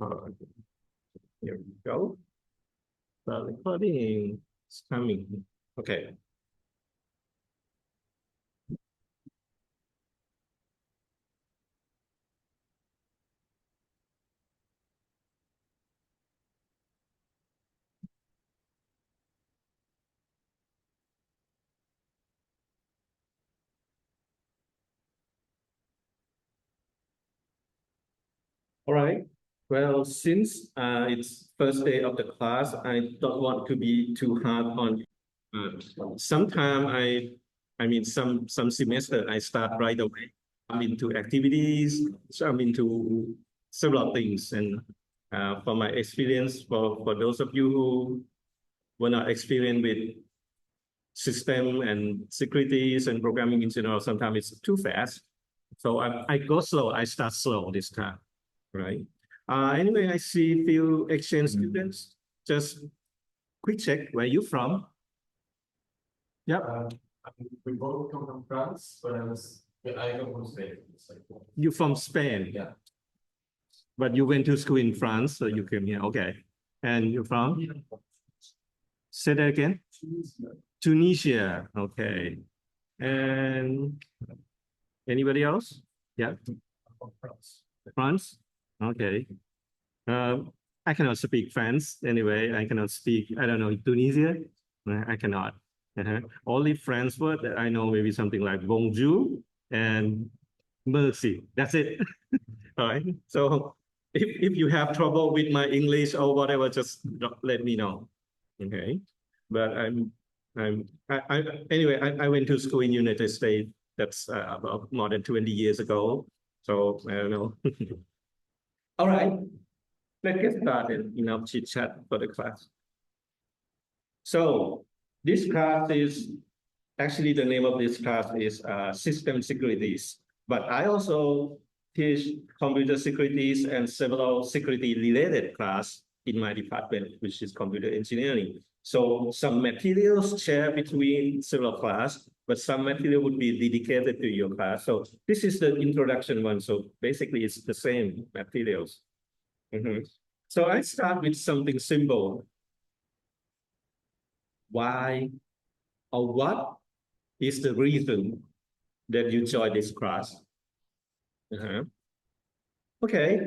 Here we go. The recording is coming. Okay. All right. Well, since it's first day of the class, I don't want to be too hard on. Sometime I mean, some semester I start right away. I'm into activities, so I'm into several things. And from my experience, for those of you who were not experienced with system and securities and programming in general, sometimes it's too fast. So I go slow. I start slow this time, right? Anyway, I see few exchange students. Just quick check, where you from? Yep. We both come from France, but I come from Spain. You from Spain? Yeah. But you went to school in France, so you came here. Okay. And you're from? Say that again. Tunisia. Okay. And anybody else? Yeah. France. France? Okay. I cannot speak French anyway. I cannot speak, I don't know, Tunisia. I cannot. Only French word that I know, maybe something like bonjour and merci. That's it. All right. So if you have trouble with my English or whatever, just let me know. Okay. But anyway, I went to school in United States. That's about more than 20 years ago. So I don't know. All right. Let's get started. Enough chit chat for the class. So this class is actually the name of this class is System Securities. But I also teach computer securities and several security related class in my department, which is computer engineering. So some materials share between several class, but some material would be dedicated to your class. So this is the introduction one. So basically it's the same materials. So I start with something simple. Why or what is the reason that you join this class? Okay,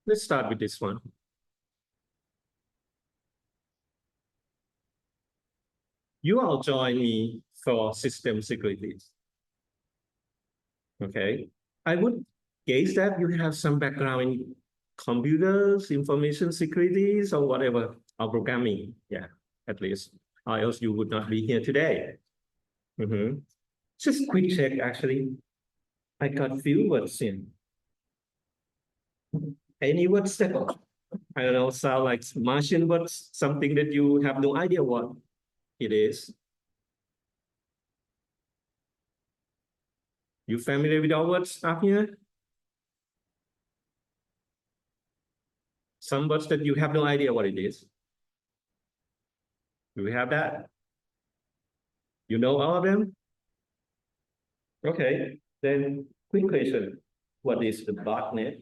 let's start with this one. You all join me for system security. Okay, I would guess that you have some background in computers, information securities, or whatever, or programming. Yeah, at least, or else you would not be here today. Just quick check, actually. I got few words in. Any words that, I don't know, sound like Martian words, something that you have no idea what it is. You familiar with our words up here? Some words that you have no idea what it is. Do we have that? You know all of them? Okay, then quick question. What is the botnet?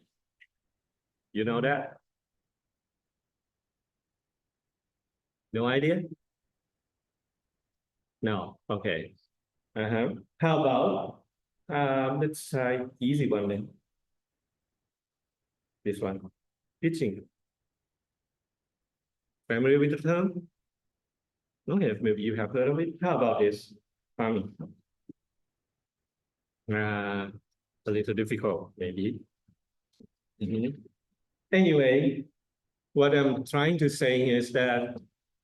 You know that? No idea? No, okay. How about, let's try easy one then. This one, pitching. Familiar with the term? Okay, maybe you have heard of it. How about this? Farming. A little difficult, maybe. Anyway, what I'm trying to say is that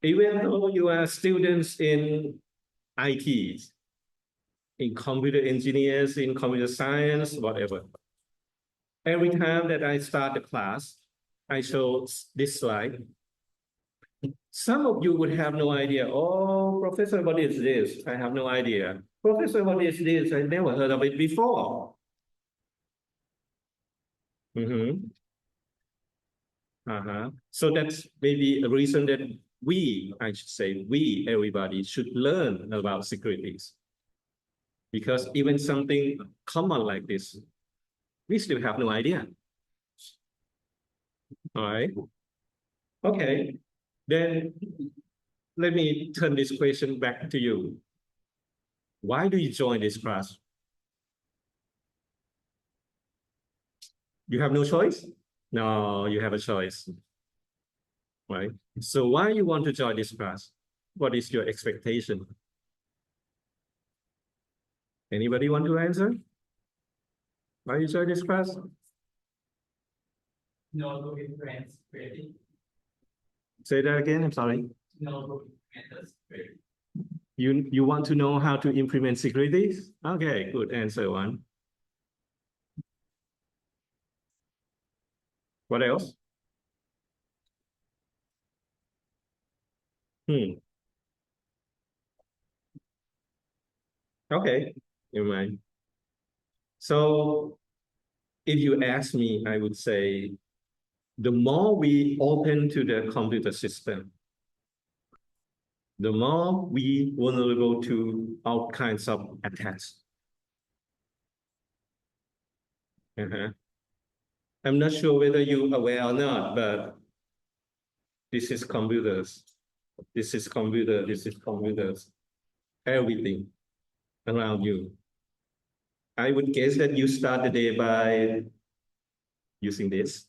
even though you are students in IT, in computer engineers, in computer science, whatever, every time that I start the class, I show this slide. Some of you would have no idea. Oh, Professor, what is this? I have no idea. Professor, what is this? I never heard of it before. So that's maybe a reason that I should say, everybody should learn about securities. Because even something common like this, we still have no idea. All right. Okay. Then let me turn this question back to you. Why do you join this class? You have no choice? No, you have a choice, right? So why you want to join this class? What is your expectation? Anybody want to answer? Why you join this class? No, go with friends, ready? Say that again, I'm sorry. No, go with friends, ready. You want to know how to implement security? Okay, good answer one. What else? Okay, never mind. So if you ask me, I would say the more we open to the computer system, the more we vulnerable to all kinds of attacks. I'm not sure whether you're aware or not, but this is computers. This is computer. This is computers. Everything around you. I would guess that you start the day by using this.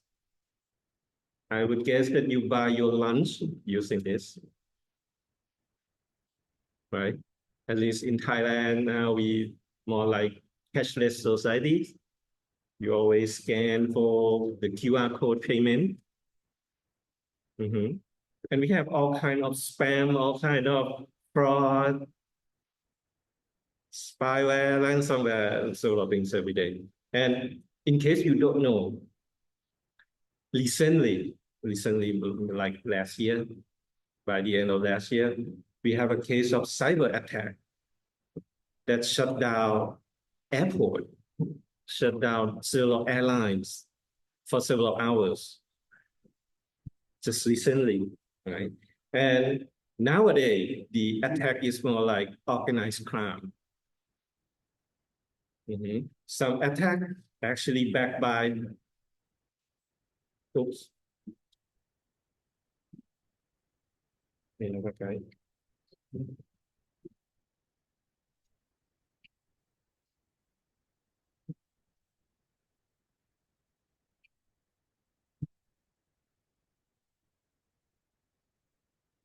I would guess that you buy your lunch using this, right? At least in Thailand, now we more like cashless society. You always scan for the QR code payment. And we have all kind of spam, all kind of fraud, spyware, ransomware, sort of things every day. And in case you don't know, recently, like last year, by the end of last year, we have a case of cyber attack that shut down airport, shut down several airlines for several hours, just recently, right? And nowadays, the attack is more like organized crime. Some attack actually backed by, oops, okay.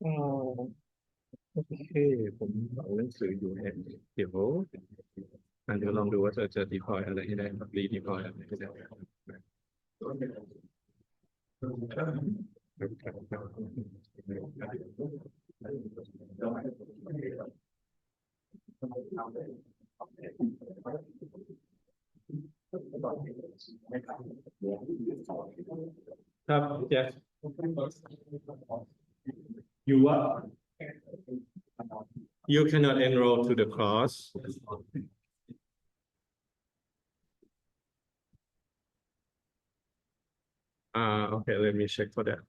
Oh, โอเคผมเอาหนังสืออยู่เนี่ยเดี๋ยวลองดูว่าจะ deploy อะไรให้ได้ครับ redeploy อะไรให้ได้ครับแจ็ค you what you cannot enroll to the course okay let me check for that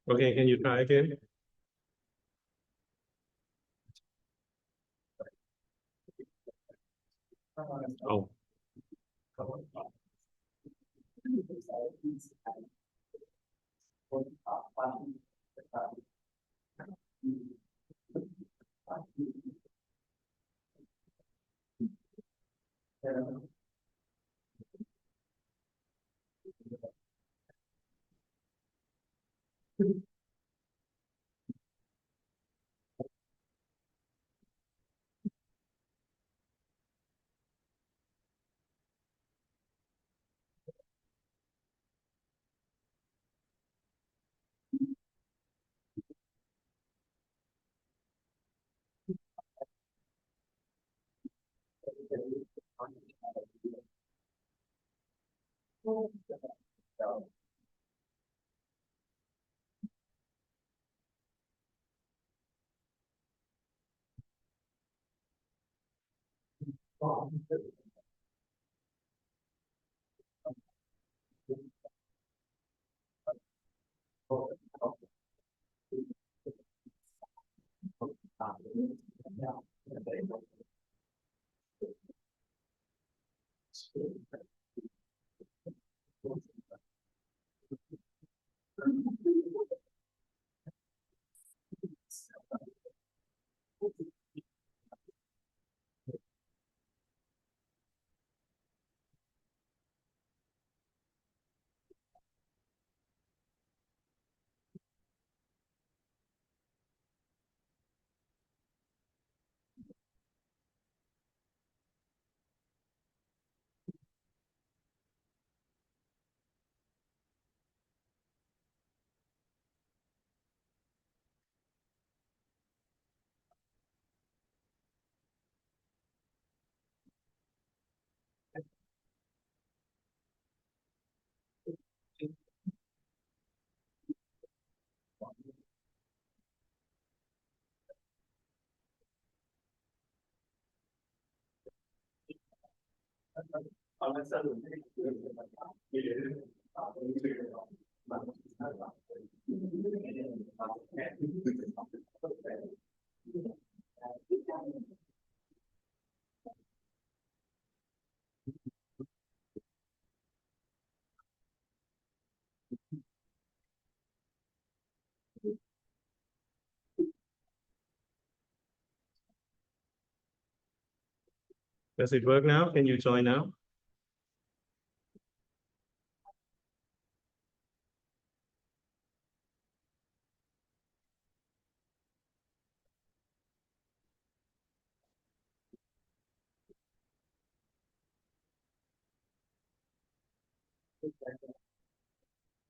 Okay, can you try again? Oh. Does it work now? Can you join now?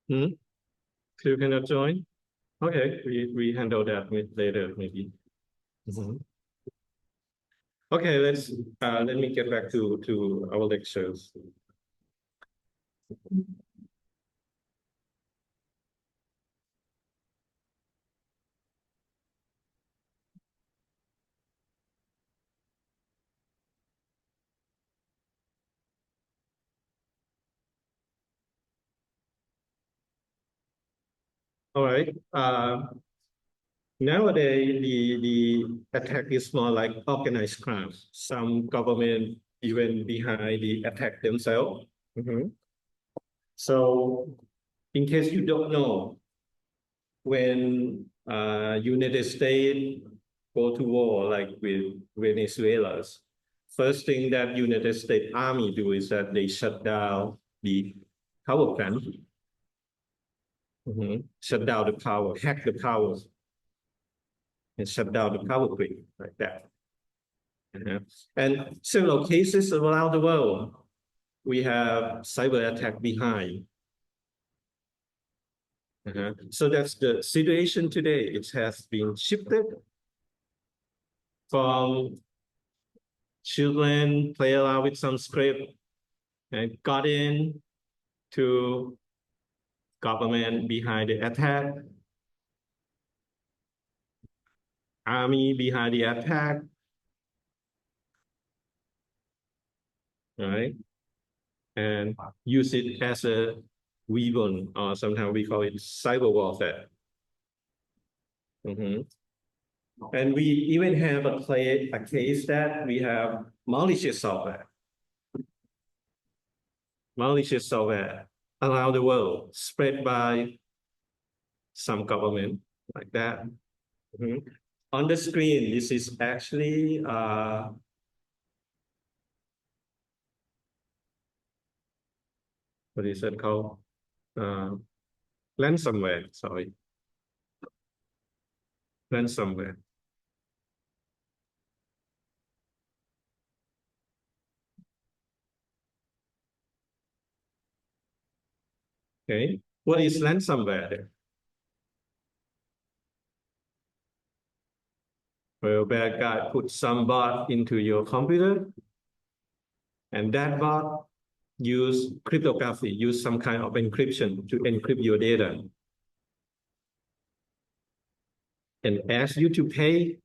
Hmm? You cannot join? Okay, we handle that later maybe. Mhm. Okay, let me get back to our lectures. All right. Nowadays, the attack is more like organized crime. Some government even behind the attack themselves. Mhm. So, in case you don't know, when United States go to war, like with Venezuela's, first thing that United States Army do is that they shut down the power plant. Shut down the power, hack the power, and shut down the power grid like that. And several cases around the world, we have cyber attack behind. So that's the situation today. It has been shifted from children play around with some script and got in to government behind the attack, army behind the attack, right? And use it as a weapon, or sometimes we call it cyber warfare. And we even have a case that we have malicious software around the world, spread by some government like that. On the screen, this is actually what is it called? Ransomware, sorry. Ransomware. Okay, what is ransomware? Well, bad guy put some bot into your computer, and that bot use cryptography, use some kind of encryption to encrypt your data, and ask you to pay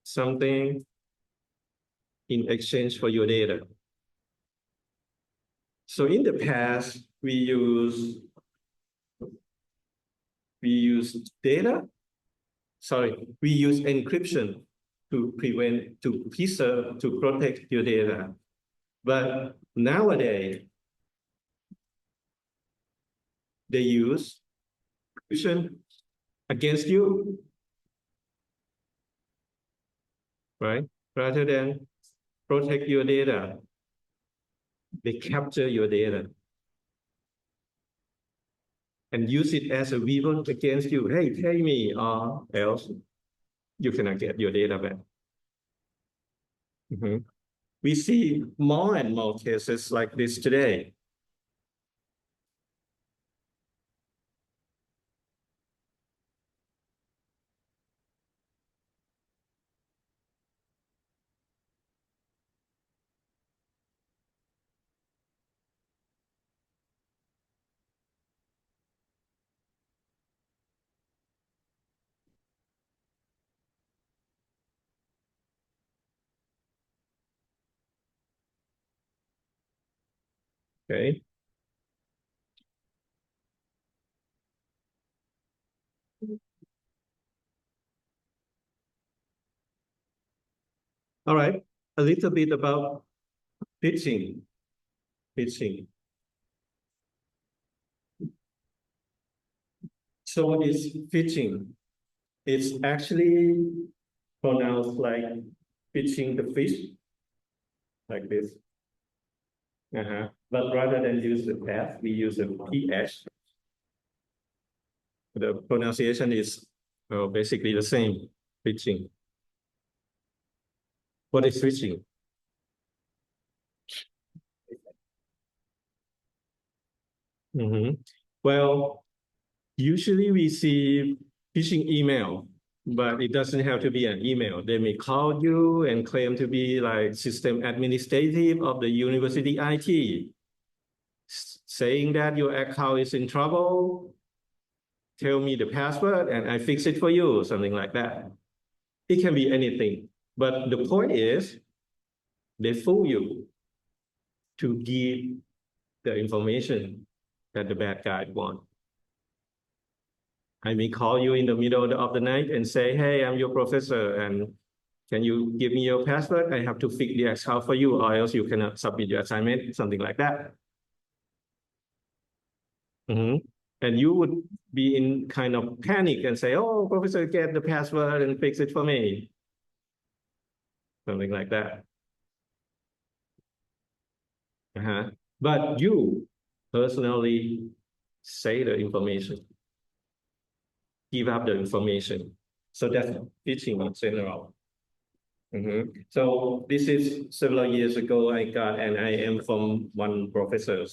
something in exchange for your data. So in the past, we use encryption to preserve, to protect your data. But nowadays, they use encryption against you, right? Rather than protect your data, they capture your data and use it as a weapon against you. Hey, pay me, or else you cannot get your data back. We see more and more cases like this today. Okay. All right, a little bit about pitching. So what is pitching? It's actually pronounced like pitching the fish, like this. But rather than use the F, we use the PH. The pronunciation is basically the same, pitching. What is pitching? Well, usually we see phishing email, but it doesn't have to be an email. They may call you and claim to be like system administrative of the university IT, saying that your account is in trouble, tell me the password and I fix it for you, something like that. It can be anything, but the point is they fool you to give the information that the bad guy wants. I may call you in the middle of the night and say, hey, I'm your professor, and can you give me your password? I have to fix the account for you, or else you cannot submit your assignment, something like that. And you would be in kind of panic and say, oh, professor, get the password and fix it for me. Something like that. But you personally say the information, give up the information. So that's teaching in general. So this is several years ago I got an IM from one professor.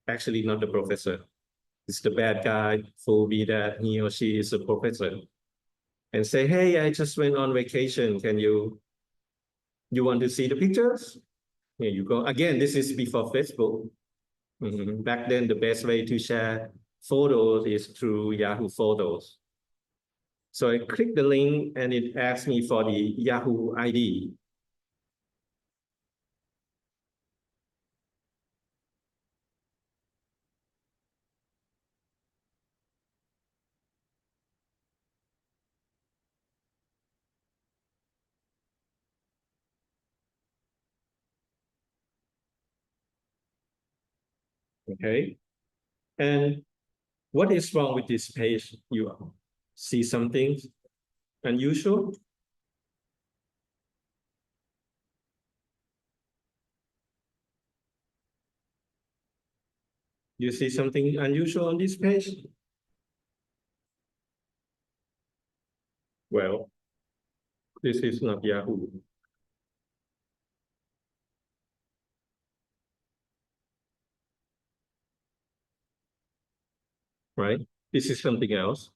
Actually, not the professor. It's the bad guy fool me that he or she is a professor. And say, hey, I just went on vacation. Can you You want to see the pictures? Here you go. Again, this is before Facebook. Back then, the best way to share photos is through Yahoo Photos. So I click the link and it asks me for the Yahoo ID. Okay. And what is wrong with this page? You see something unusual? You see something unusual on this page? Well, this is not Yahoo. Right? This is something else.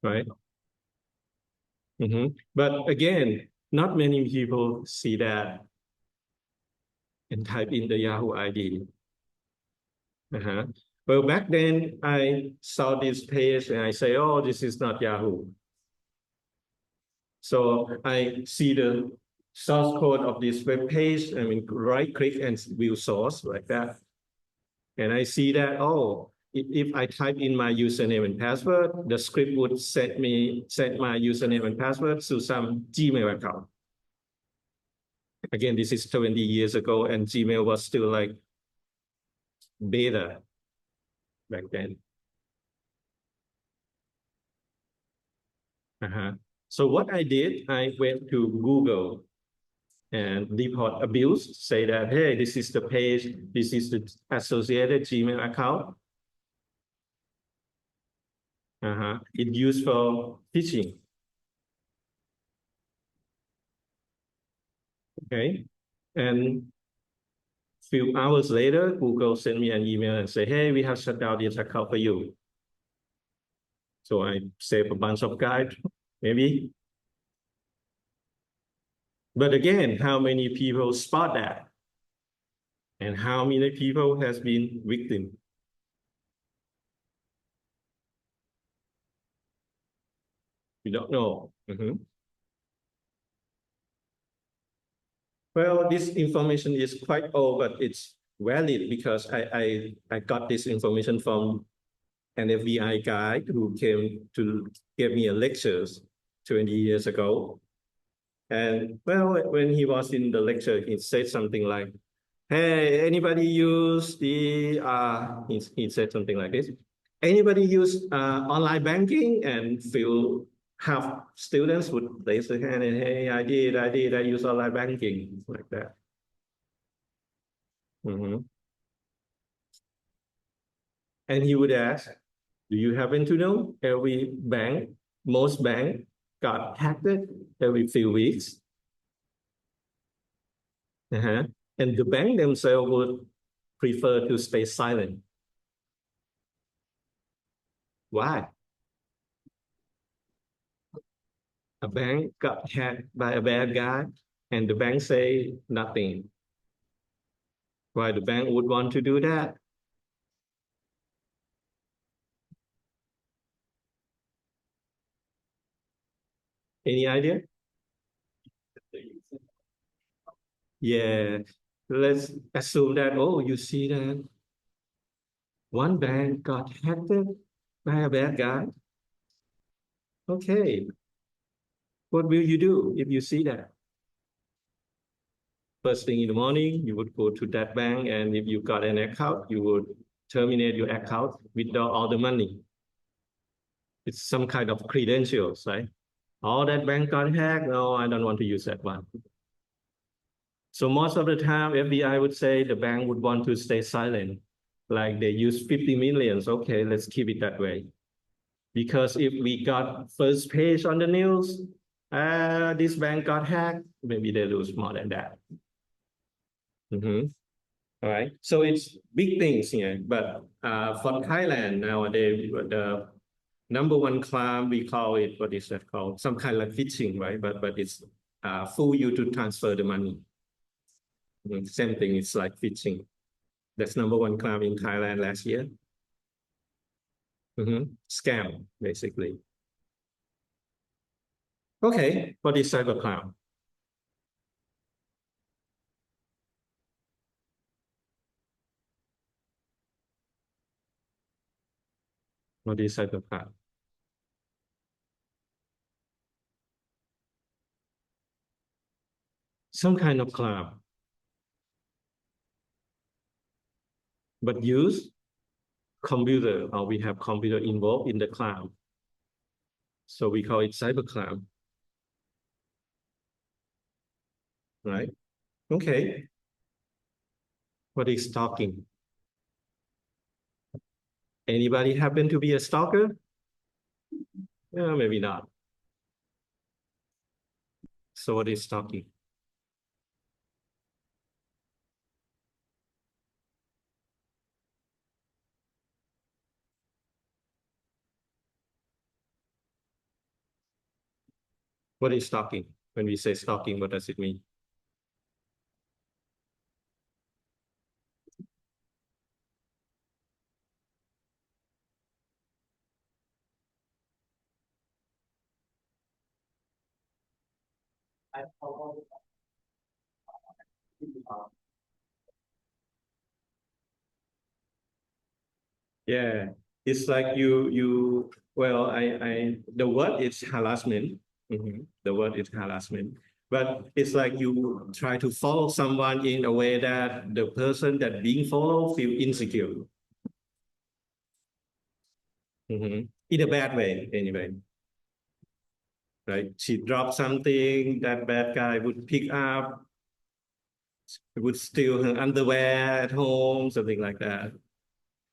Right? But again, not many people see that and type in the Yahoo ID. Well, back then I saw this page and I say, oh, this is not Yahoo. So I see the source code of this web page. I mean, right click and view source like that. And I see that, oh, if I type in my username and password, the script would set my username and password to some Gmail account. Again, this is 20 years ago and Gmail was still like beta back then. So what I did, I went to Google and report abuse, say that, hey, this is the page, this is the associated Gmail account. It's used for phishing. Okay. And few hours later, Google sent me an email and say, hey, we have shut down this account for you. So I saved a bunch of guys, maybe. But again, how many people spot that? And how many people has been victim? We don't know. Well, this information is quite old, but it's valid because I got this information from an FBI guy who came to give me a lectures 20 years ago. And well, when he was in the lecture, he said something like, hey, anybody use the, he said something like this, anybody use online banking? And few half students would raise their hand and, hey, I use online banking, like that. And he would ask, do you happen to know every bank, most bank got hacked every few weeks? And the bank themselves would prefer to stay silent. Why? A bank got hacked by a bad guy and the bank say nothing. Why the bank would want to do that? Any idea? Yeah, let's assume that, oh, you see that one bank got hacked by a bad guy. Okay, what will you do if you see that? First thing in the morning, you would go to that bank, and if you got an account, you would terminate your account, withdraw all the money. It's some kind of credentials, right? All that bank got hacked. No, I don't want to use that one. So most of the time, FBI would say the bank would want to stay silent. Like they use 50 millions. Okay, let's keep it that way. Because if we got first page on the news, this bank got hacked, maybe they lose more than that. All right. So it's big things here. But for Thailand nowadays, the number one crime, we call it, what is that called? Some kind of phishing, right? But it's fool you to transfer the money. Same thing, it's like phishing. That's number one crime in Thailand last year. Scam, basically. Okay, what is cybercrime? What is cybercrime? Some kind of crime, but use computer, or we have computer involved in the crime. So we call it cybercrime. Right? Okay. What is stalking? Anybody happen to be a stalker? Maybe not. So what is stalking? What is stalking? When we say stalking, what does it mean? Yeah, it's like well, the word is harassment. The word is harassment, but it's like you try to follow someone in a way that the person that being followed feel insecure. In a bad way, anyway. Right? She dropped something, that bad guy would pick up, would steal her underwear at home, something like that.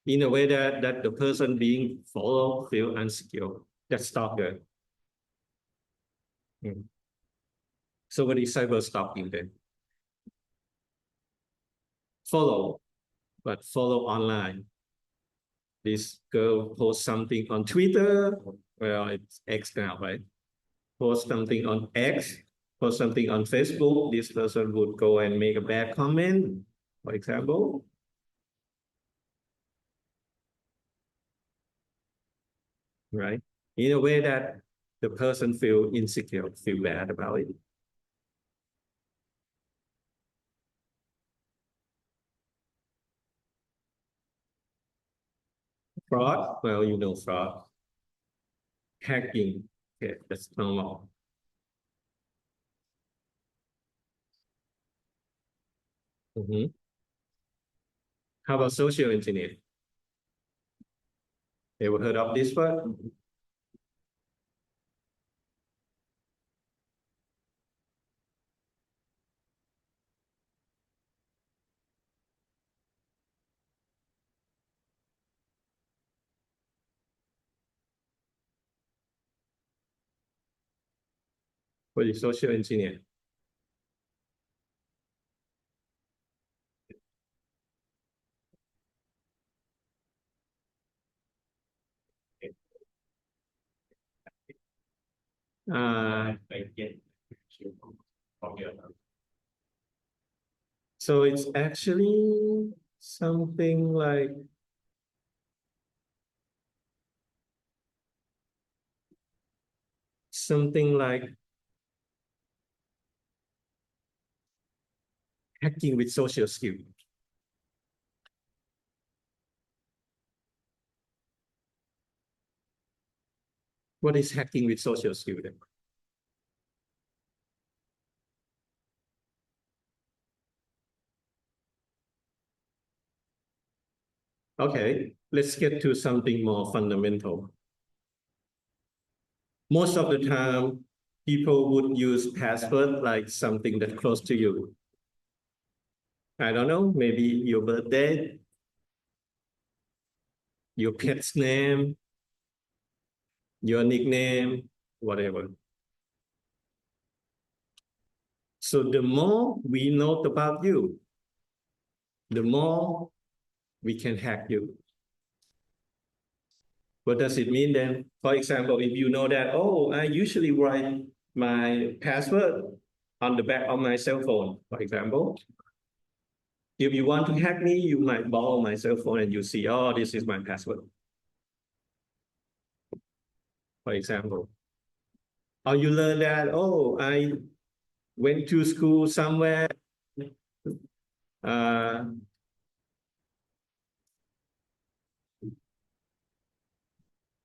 In a way that the person being followed feel insecure. That's stalker. So what is cyber stalking then? Follow, but follow online. This girl posts something on Twitter. Well, it's X now, right? Post something on X, post something on Facebook. This person would go and make a bad comment, for example. Right? In a way that the person feel insecure, feel bad about it. Fraud, well, you know fraud. Hacking, okay, that's normal. How about social engineering? Ever heard of this word? What is social engineer? Uh, so it's actually something like hacking with social skill. What is hacking with social skill then? Okay, let's get to something more fundamental. Most of the time, people would use password like something that's close to you. I don't know, maybe your birthday, your pet's name, your nickname, whatever. So the more we know about you, the more we can hack you. What does it mean then? For example, if you know that, oh, I usually write my password on the back of my cell phone, for example. If you want to hack me, you might borrow my cell phone and you see, oh, this is my password, for example. Or you learn that, oh, I went to school somewhere.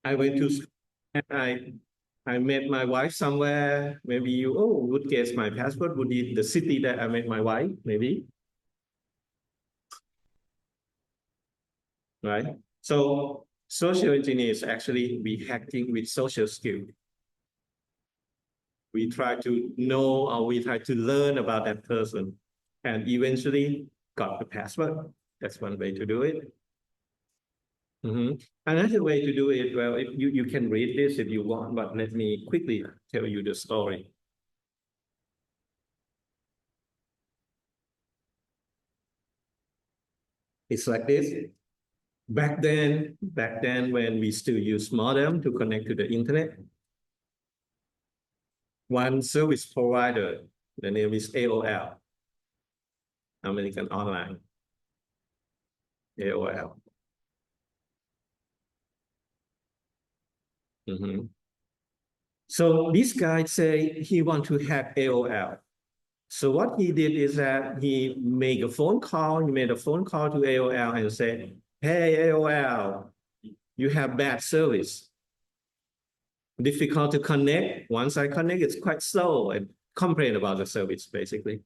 I went to school and I met my wife somewhere. Maybe you, oh, would guess my password would be the city that I met my wife, maybe. Right? So social engineers actually be hacking with social skill. We try to know or we try to learn about that person and eventually got the password. That's one way to do it. Another way to do it, well, if you can read this if you want, but let me quickly tell you the story. It's like this. Back then when we still use modem to connect to the internet, one service provider, the name is AOL, American Online, AOL. So this guy say he want to hack AOL. So what he did is that he made a phone call. He made a phone call to AOL and said, "Hey AOL, you have bad service. Difficult to connect. Once I connect, it's quite slow." And complain about the service basically.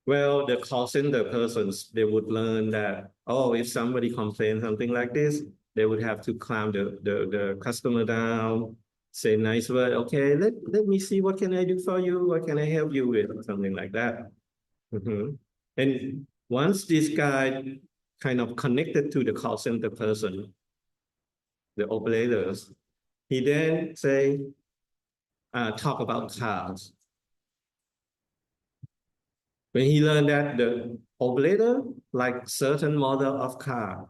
Well, the call center persons, they would learn that, oh, if somebody complains something like this, they would have to calm the customer down, say nice word, okay, let me see what can I do for you, what can I help you with, or something like that. And once this guy kind of connected to the call center person, the operators, he then say, talk about cars. When he learned that the operator like certain model of car,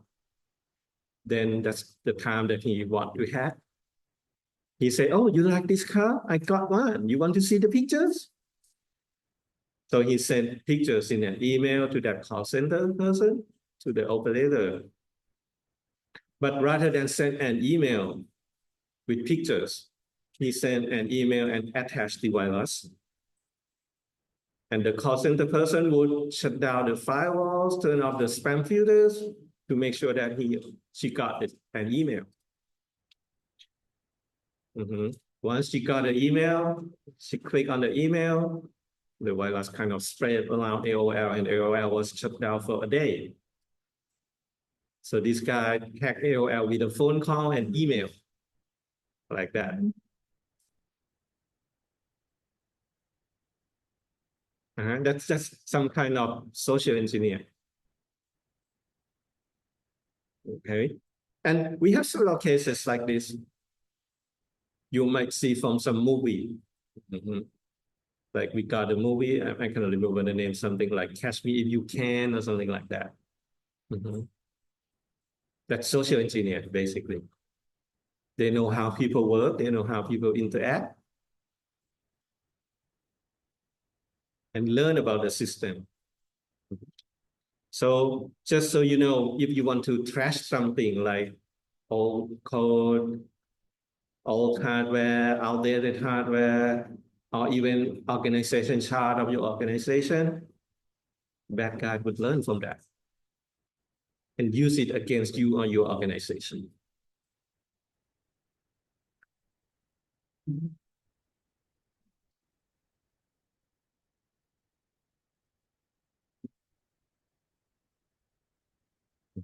then that's the time that he want to hack. He said, "Oh, you like this car? I got one. You want to see the pictures?" So he sent pictures in an email to that call center person, to the operator. But rather than send an email with pictures, he sent an email and attached the virus. And the call center person would shut down the firewalls, turn off the spam filters to make sure that she got an email. Once she got an email, she clicked on the email, the virus kind of spread around AOL, and AOL was shut down for a day. So this guy hacked AOL with a phone call and email, like that. That's just some kind of social engineer. Okay. And we have several cases like this. You might see from some movie. Like we got a movie, I cannot remember the name, something like Catch Me If You Can or something like that. That's social engineer, basically. They know how people work, they know how people interact, and learn about the system. So just so you know, if you want to trash something like old code, old hardware, outdated hardware, or even organization chart of your organization, bad guy would learn from that and use it against you or your organization.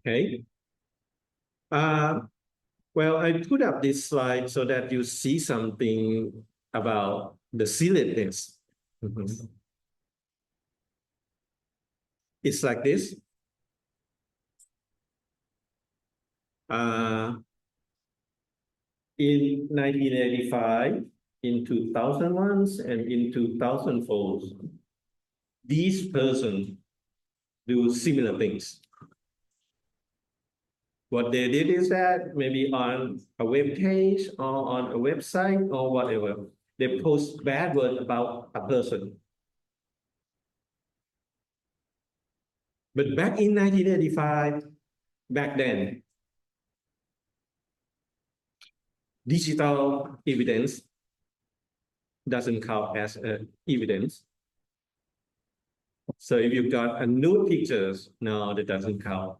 Okay. Well, I put up this slide so that you see something about the silliness. It's like this. In 1985, in 2001, and in 2004, these persons do similar things. What they did is that maybe on a web page or on a website or whatever, they post bad word about a person. But back in 1985, back then, digital evidence doesn't count as evidence. So if you got a nude pictures, no, that doesn't count.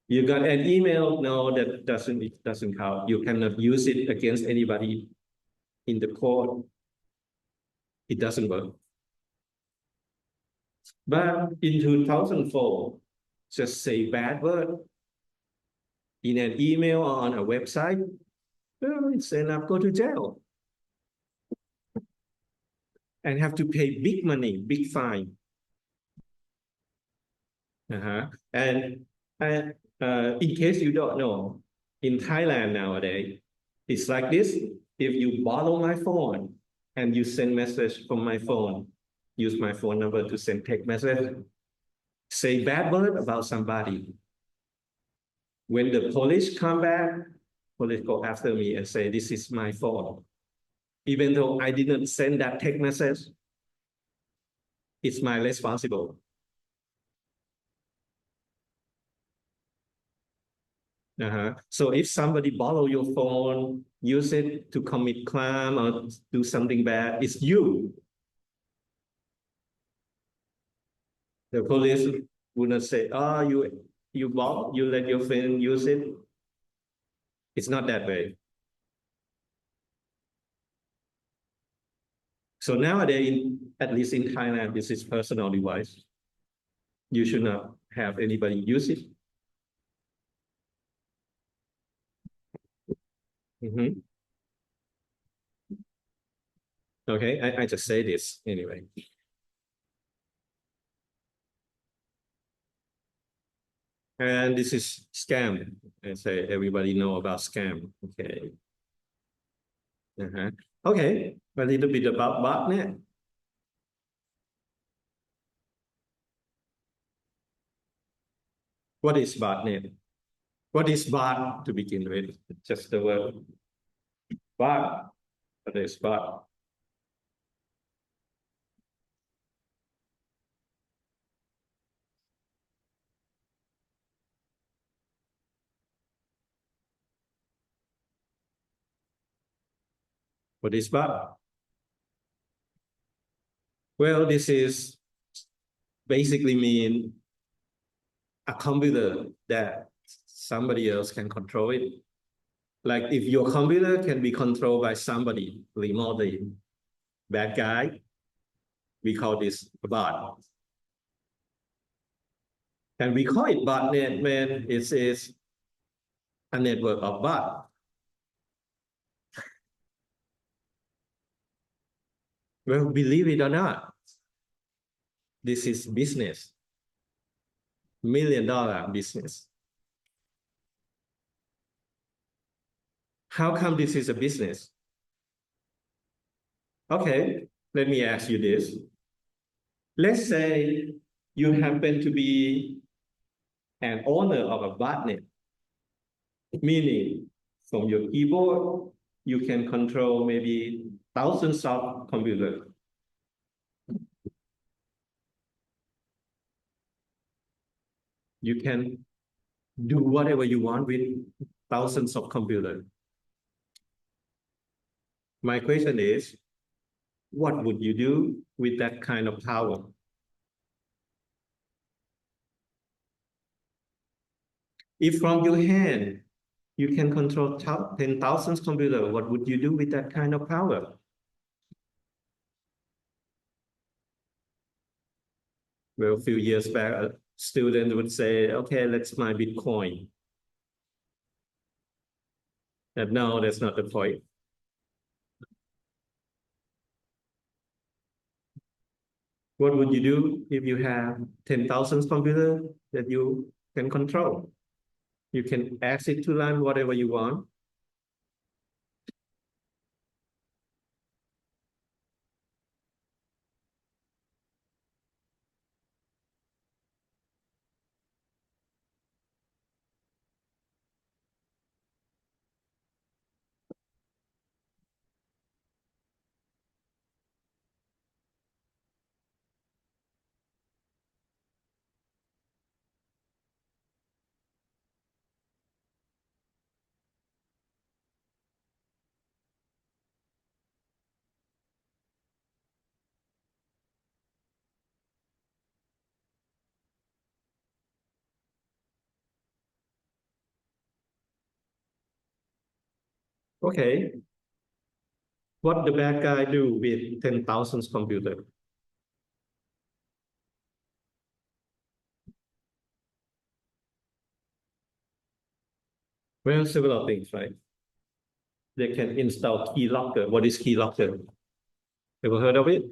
You got an email, no, that doesn't count. You cannot use it against anybody in the court. It doesn't work. But in 2004, just say bad word in an email or on a website, well, it's enough, go to jail. And have to pay big money, big fine. And in case you don't know, in Thailand nowadays, it's like this. If you borrow my phone and you send message from my phone, use my phone number to send text message, say bad word about somebody. When the police come back, police go after me and say, this is my phone. Even though I didn't send that text message, it's my responsible. So if somebody borrow your phone, use it to commit crime or do something bad, it's you. The police would not say, oh, you let your friend use it. It's not that way. So nowadays, at least in Thailand, this is personal device. You should not have anybody use it. Okay, I just say this anyway. And this is scam. I say everybody know about scam. Okay. Okay, a little bit about botnet. What is botnet? What is bot to begin with? Just the word bot. What is bot? What is bot? Well, this is basically mean a computer that somebody else can control it. Like if your computer can be controlled by somebody remotely, bad guy, we call this a bot. And we call it botnet when it is a network of bot. Well, believe it or not, this is business, $1 million business. How come this is a business? Okay, let me ask you this. Let's say you happen to be an owner of a botnet, meaning from your keyboard, you can control maybe thousands of computers. You can do whatever you want with thousands of computers. My question is, what would you do with that kind of power? If from your hand, you can control 10,000 computers, what would you do with that kind of power? Well, a few years back, a student would say, okay, let's mine Bitcoin. And no, that's not the point. What would you do if you have 10,000 computers that you can control? You can ask it to run whatever you want. Okay. What the bad guy do with 10,000 computer? Well, several things, right? They can install keylogger. What is keylogger? Ever heard of it?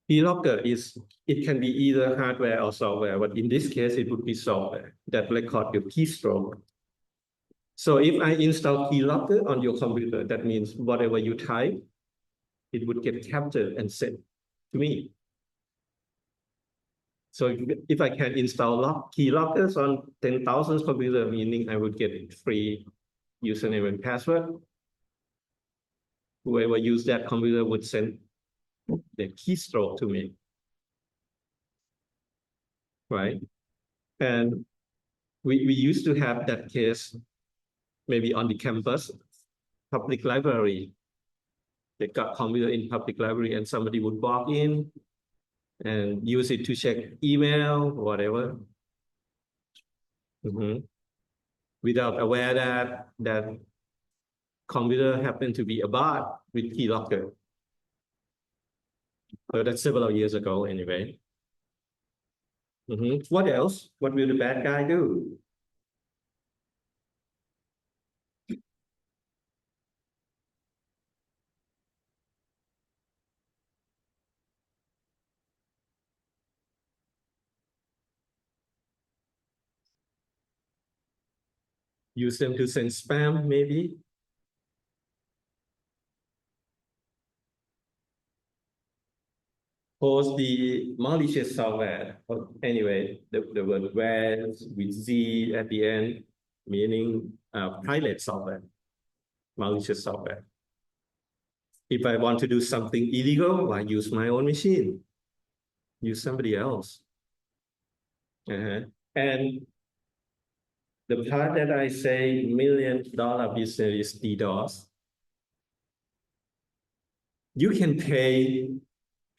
Keylogger is, it can be either hardware or software, but in this case, it would be software that record your keystroke. So if I install keylogger on your computer, that means whatever you type, it would get captured and sent to me. So if I can install keyloggers on 10,000 computer, meaning I would get free username and password. Whoever used that computer would send the keystroke to me, right? And we used to have that case maybe on the campus, public library. They got computer in public library and somebody would walk in and use it to check email, whatever. Without aware that computer happened to be a bot with keylogger. So that's several years ago anyway. What else? What will the bad guy do? Use them to send spam, maybe? Post the malicious software. Anyway, the word was with Z at the end, meaning private software, malicious software. If I want to do something illegal, why use my own machine? Use somebody else. And the part that I say $1 million business is DDoS. You can pay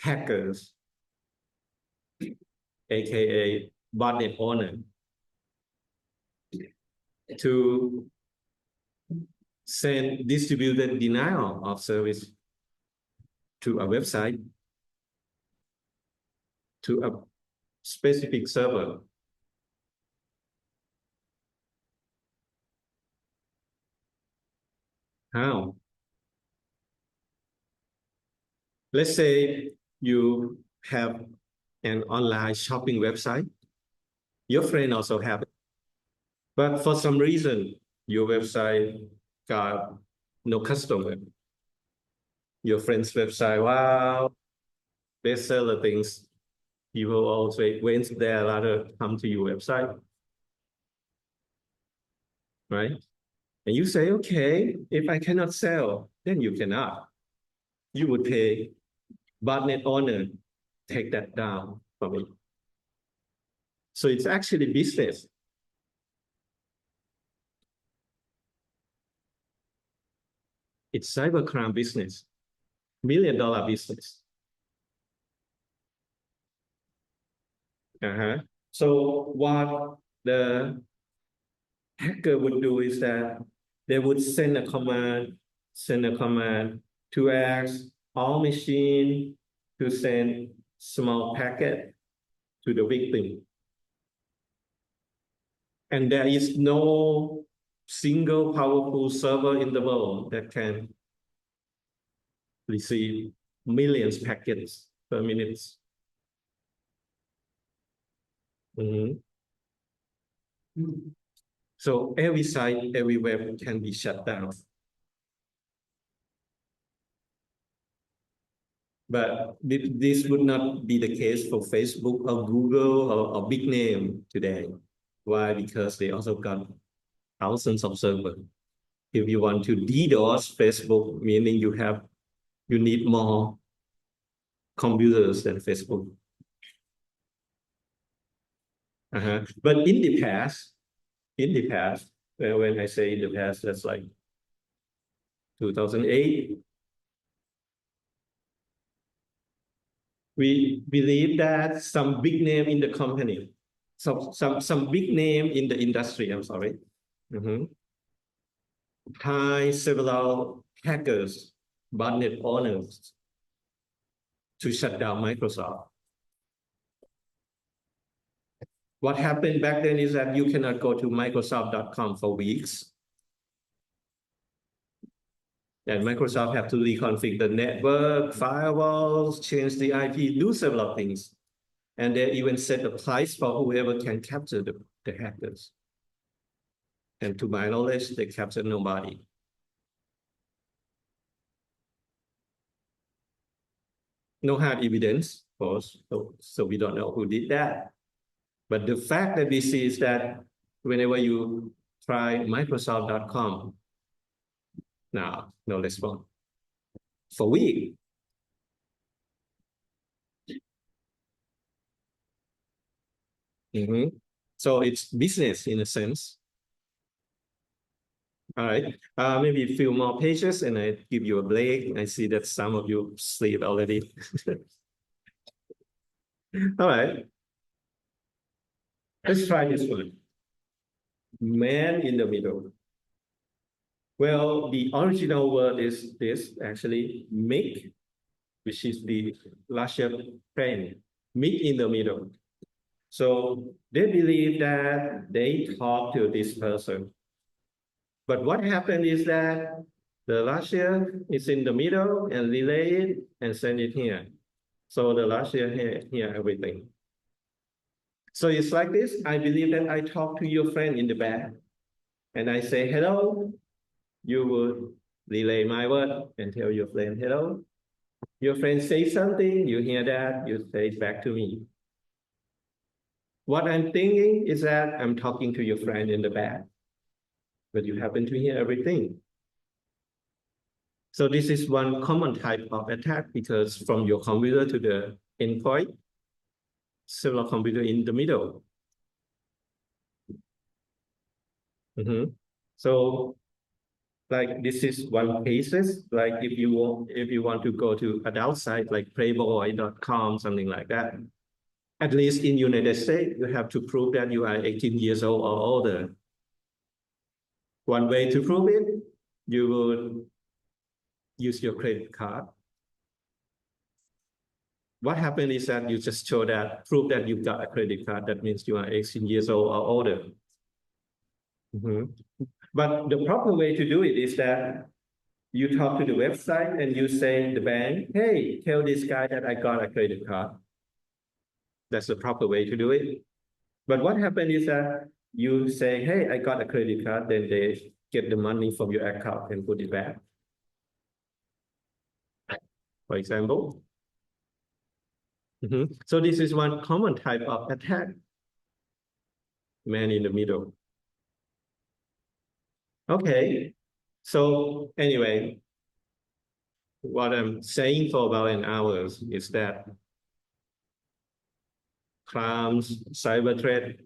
hackers, aka botnet owner, to send distributed denial of service to a website, to a specific server. How? Let's say you have an online shopping website. Your friend also have it. But for some reason, your website got no customer. Your friend's website, wow, they sell the things. People always went there rather come to your website, right? And you say, okay, if I cannot sell, then you cannot. You would pay botnet owner, take that down for me. So it's actually business. It's cybercrime business, $1 million business. So what the hacker would do is that they would send a command to ask all machine to send small packet to the victim. And there is no single powerful server in the world that can receive millions packets per minute. Mhm. So every site, every web can be shut down. But this would not be the case for Facebook or Google or big name today. Why? Because they also got thousands of servers. If you want to DDoS Facebook, meaning you need more computers than Facebook. But in the past, when I say in the past, that's like 2008, we believe that some big name in the company, some big name in the industry, I'm sorry, hire several hackers, botnet owners to shut down Microsoft. What happened back then is that you cannot go to Microsoft.com for weeks. And Microsoft have to reconfigure the network, firewalls, change the IP, do several things. And they even set a price for whoever can capture the hackers. And to my knowledge, they captured nobody. No hard evidence, of course, so we don't know who did that. But the fact that we see is that whenever you try Microsoft.com, now no response for weeks. So it's business in a sense. All right, maybe a few more pages and I give you a break. I see that some of you sleep already. All right, let's try this one. Man in the middle. Well, the original word is this, actually, meet, which is the Russian friend, meet in the middle. So they believe that they talk to this person. But what happened is that the Russia is in the middle and relay it and send it here. So the Russia hear everything. So it's like this. I believe that I talk to your friend in the back and I say, hello. You would relay my word and tell your friend hello. Your friend says something, you hear that, you say it back to me. What I'm thinking is that I'm talking to your friend in the back, but you happen to hear everything. So this is one common type of attack because from your computer to the endpoint, several computers in the middle. So like this is one cases, like if you want to go to adult site like playboy.com, something like that. At least in United States, you have to prove that you are 18 years old or older. One way to prove it, you would use your credit card. What happened is that you just show that, prove that you've got a credit card. That means you are 18 years old or older. But the proper way to do it is that you talk to the website and you say the bank, hey, tell this guy that I got a credit card. That's the proper way to do it. But what happened is that you say, hey, I got a credit card, then they get the money from your account and put it back. For example. So this is one common type of attack. Man in the middle. Okay. So anyway, what I'm saying for about an hour is that crimes, cyber threat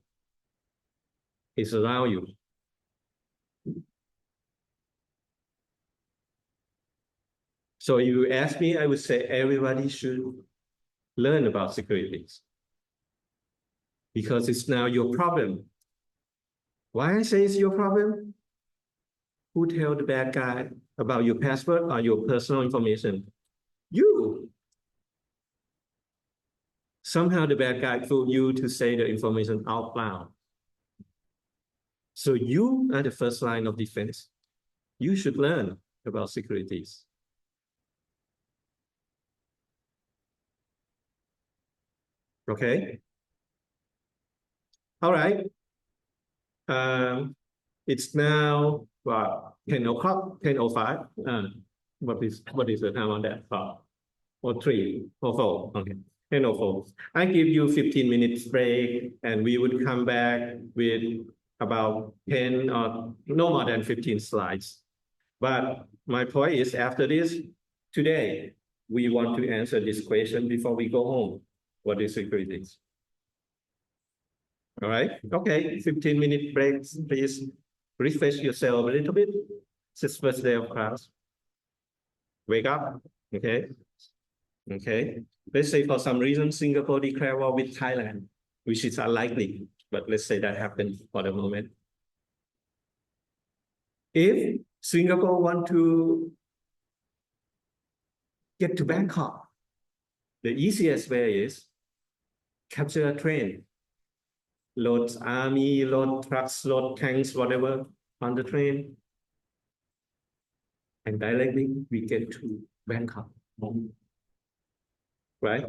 is around you. So if you ask me, I would say everybody should learn about security because it's now your problem. Why I say it's your problem? Who tell the bad guy about your password or your personal information? You. Somehow the bad guy fooled you to say the information out loud. So you are the first line of defense. You should learn about securities. Okay. All right. It's now 10 o'clock, 10:05. What is the time on that? Or 3 or 4. Okay. 10:04. I give you 15 minutes break and we would come back with about 10 or no more than 15 slides. But my point is after this, today, we want to answer this question before we go home. What is securities? All right. Okay. 15-minute breaks, please. Refresh yourself a little bit. It's first day of class. Wake up. Okay. Okay. Let's say for some reason, Singapore declare war with Thailand, which is unlikely, but let's say that happened for the moment. If Singapore want to get to Bangkok, the easiest way is capture a train, load army, load trucks, load tanks, whatever on the train, and directly we get to Bangkok, right?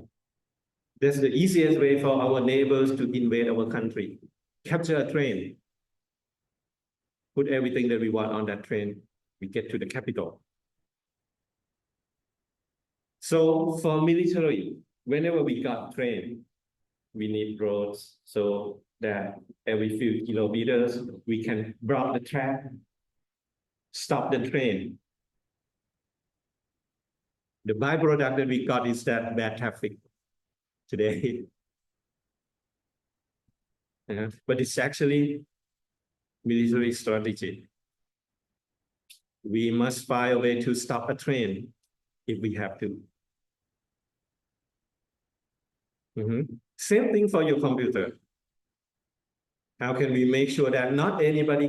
That's the easiest way for our neighbors to invade our country. Capture a train, put everything that we want on that train, we get to the capital. So for military, whenever we got train, we need roads so that every few kilometers we can block the track, stop the train. The byproduct that we got is that bad traffic today. But it's actually military strategy. We must find a way to stop a train if we have to. Same thing for your computer. How can we make sure that not anybody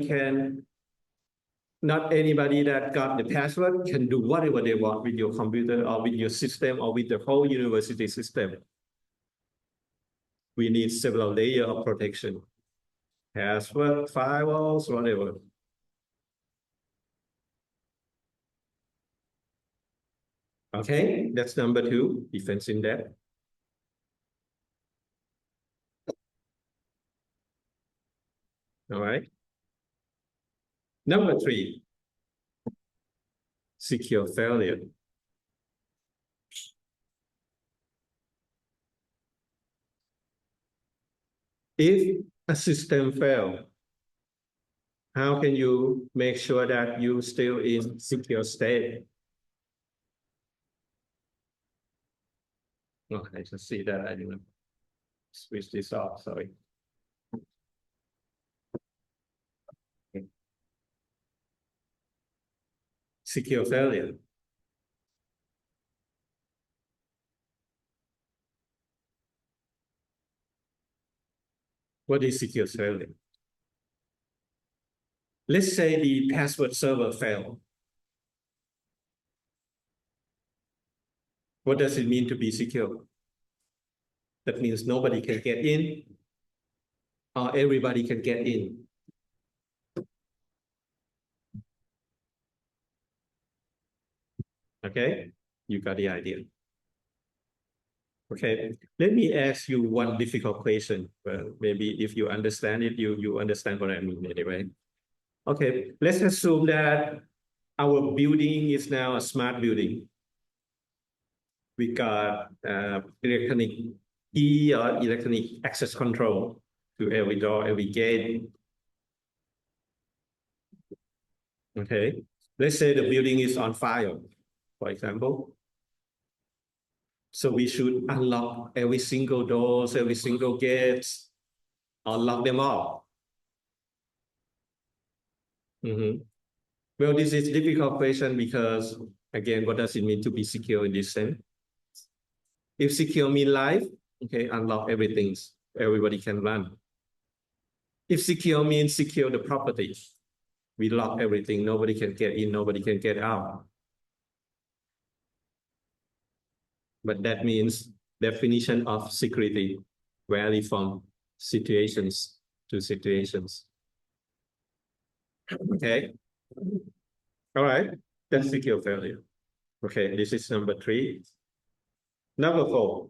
that got the password can do whatever they want with your computer or with your system or with the whole university system? We need several layers of protection. Password, firewalls, whatever. Okay, that's number 2, defense in depth. All right. Number 3, secure failure. If a system fails, how can you make sure that you still in secure state? Okay, just see that I didn't switch this off, sorry. Okay. Secure failure. What is secure failure? Let's say the password server failed. What does it mean to be secure? That means nobody can get in or everybody can get in. Okay, you got the idea. Okay, let me ask you one difficult question. Well, maybe if you understand it, you understand what I mean anyway. Okay, let's assume that our building is now a smart building. We got electronic key or electronic access control to every door, every gate. Okay, let's say the building is on fire, for example. So we should unlock every single doors, every single gates, or lock them all. Well, this is a difficult question because, again, what does it mean to be secure in this sense? If secure mean life, okay, unlock everything, everybody can run. If secure means secure the property, we lock everything, nobody can get in, nobody can get out. But that means definition of security vary from situations to situations. Okay. All right. That's secure failure. Okay, this is number 3. Number 4.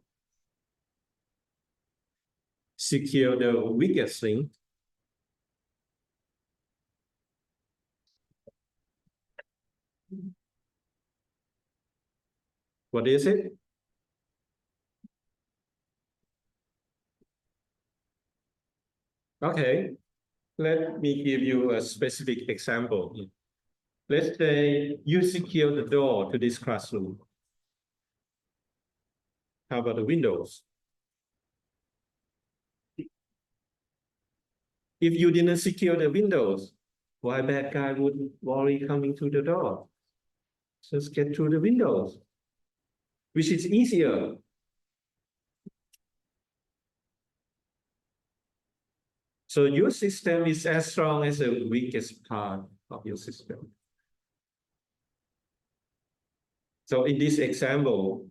Secure the weakest link. What is it? Okay, let me give you a specific example. Let's say you secure the door to this classroom. How about the windows? If you didn't secure the windows, why bad guy would worry coming to the door? Just get through the windows, which is easier. So your system is as strong as the weakest part of your system. So in this example,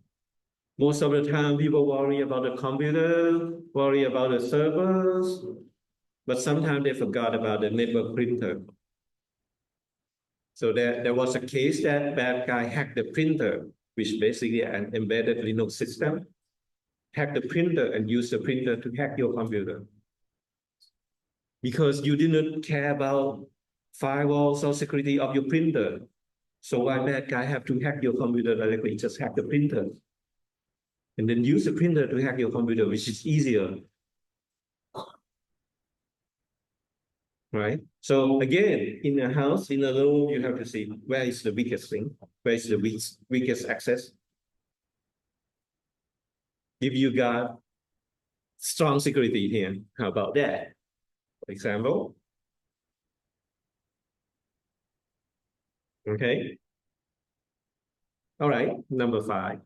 most of the time people worry about the computer, worry about the servers, but sometimes they forgot about the network printer. So there was a case that bad guy hacked the printer, which basically an embedded Linux system, hack the printer and use the printer to hack your computer. Because you didn't care about firewalls or security of your printer. So why bad guy have to hack your computer directly? Just hack the printer. And then use the printer to hack your computer, which is easier. Right? So again, in a house, in a room, you have to see where is the weakest thing, where is the weakest access. If you got strong security here, how about that? For example. Okay. All right, number 5.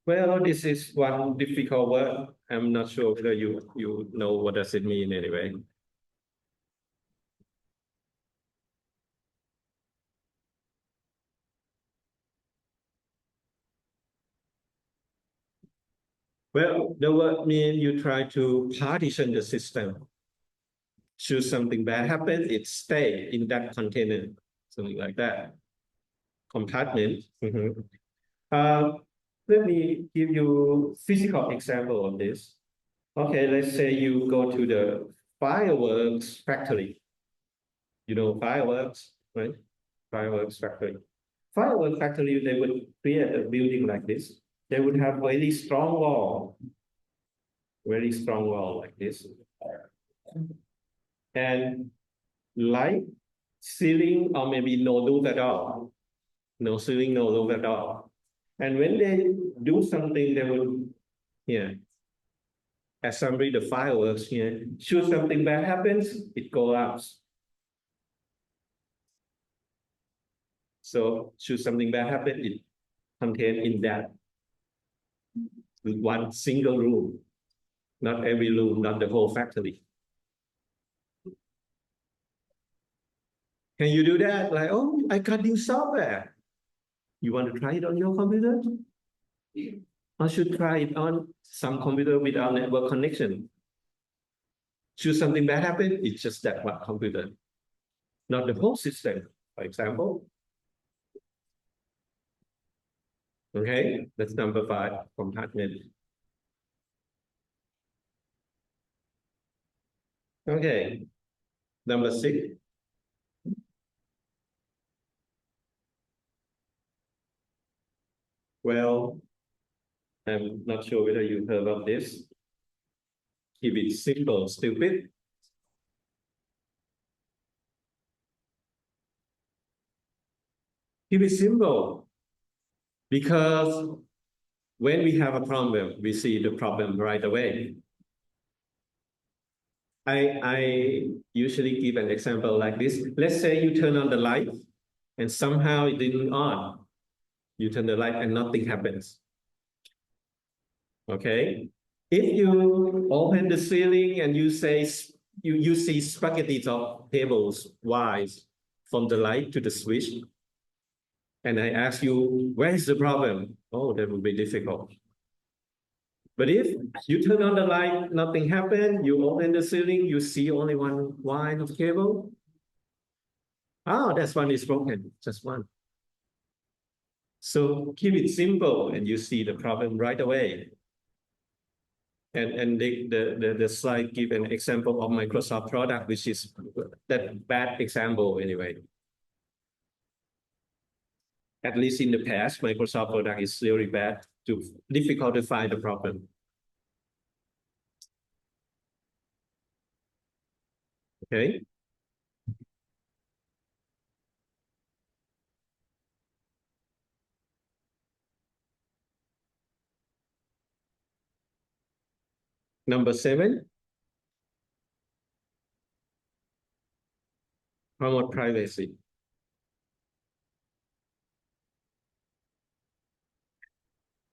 Well, this is one difficult word. I'm not sure whether you know what does it mean anyway. Well, the word means you try to partition the system. Should something bad happen, it stay in that container, something like that. Compartment. Let me give you physical example of this. Okay, let's say you go to the fireworks factory. You know fireworks, right? Fireworks factory. Fireworks factory, they would create a building like this. They would have very strong wall like this. And light, ceiling, or maybe no roof at all. No ceiling, no roof at all. And when they do something, they would, assembly the fireworks here. Should something bad happens, it collapses. So should something bad happen, it contained in that one single room, not every room, not the whole factory. Can you do that? Like, oh, I got new software. You want to try it on your computer? Or should try it on some computer without network connection? Should something bad happen, it's just that one computer, not the whole system, for example. Okay, that's number 5, compartment. Okay, number 6. Well, I'm not sure whether you heard about this. If it's simple, stupid. Keep it simple. Because when we have a problem, we see the problem right away. I usually give an example like this. Let's say you turn on the light and somehow it didn't on. You turn the light and nothing happens. Okay? If you open the ceiling and you say you see spaghetti of tables wise from the light to the switch, and I ask you, where is the problem? Oh, that would be difficult. But if you turn on the light, nothing happened, you open the ceiling, you see only one line of cable, Oh, that one is broken, just one. So keep it simple and you see the problem right away. And the slide give an example of Microsoft product, which is that bad example anyway. At least in the past, Microsoft product is really bad, difficult to find the problem. Okay. Number 7, promote privacy.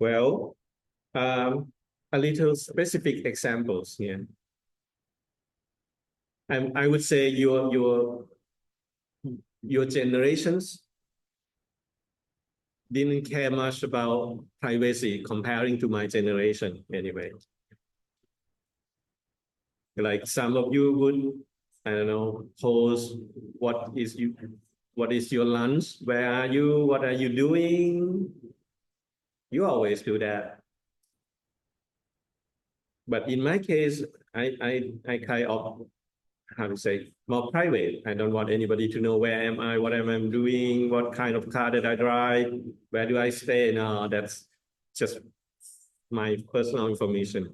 Well, a little specific examples here. I would say your generations didn't care much about privacy comparing to my generation anyway. Like some of you would, I don't know, post what is your lunch? Where are you? What are you doing? You always do that. But in my case, I kind of, how to say, more private. I don't want anybody to know where am I, what am I doing, what kind of car that I drive, where do I stay. No, that's just my personal information.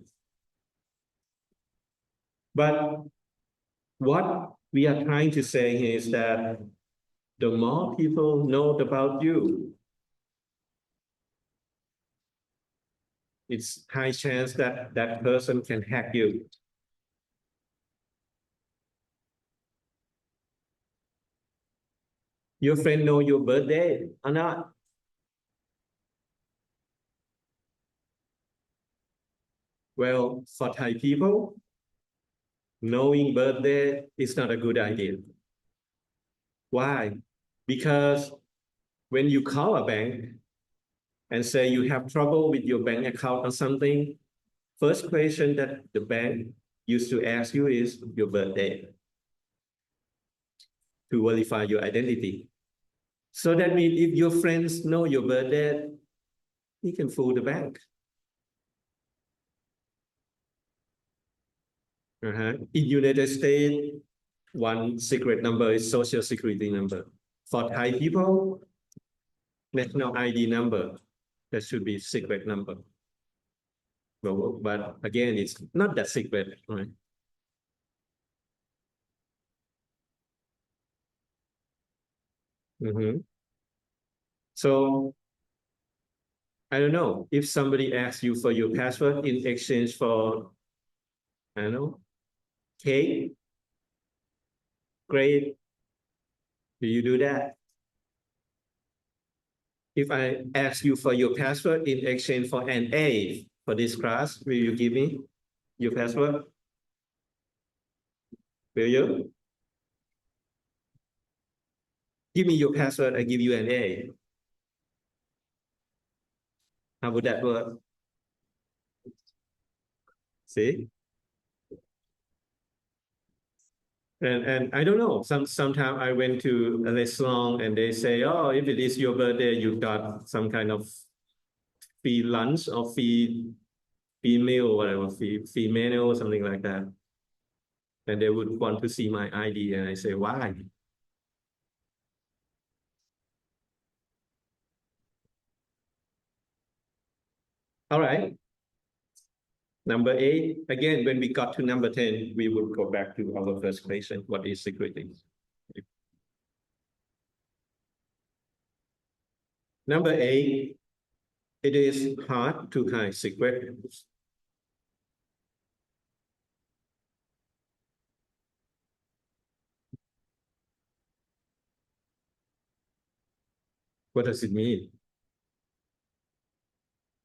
But what we are trying to say here is that the more people know about you, it's high chance that that person can hack you. Your friend know your birthday or not? Well, for Thai people, knowing birthday is not a good idea. Why? Because when you call a bank and say you have trouble with your bank account or something, first question that the bank used to ask you is your birthday to verify your identity. So that means if your friends know your birthday, you can fool the bank. In United States, one secret number is social security number. For Thai people, national ID number, that should be secret number. But again, it's not that secret, right? So I don't know if somebody asks you for your password in exchange for, I don't know, cake, great. Do you do that? If I ask you for your password in exchange for an A for this class, will you give me your password? Will you? Give me your password, I give you an A. How would that work? See? And I don't know. Sometimes I went to a restaurant and they say, oh, if it is your birthday, you got some kind of free lunch or free meal or whatever, free menu or something like that. And they would want to see my ID, and I say, why? All right. Number 8, again, when we got to number 10, we would go back to our first question. What is security? Number 8, it is hard to hide secrets. What does it mean?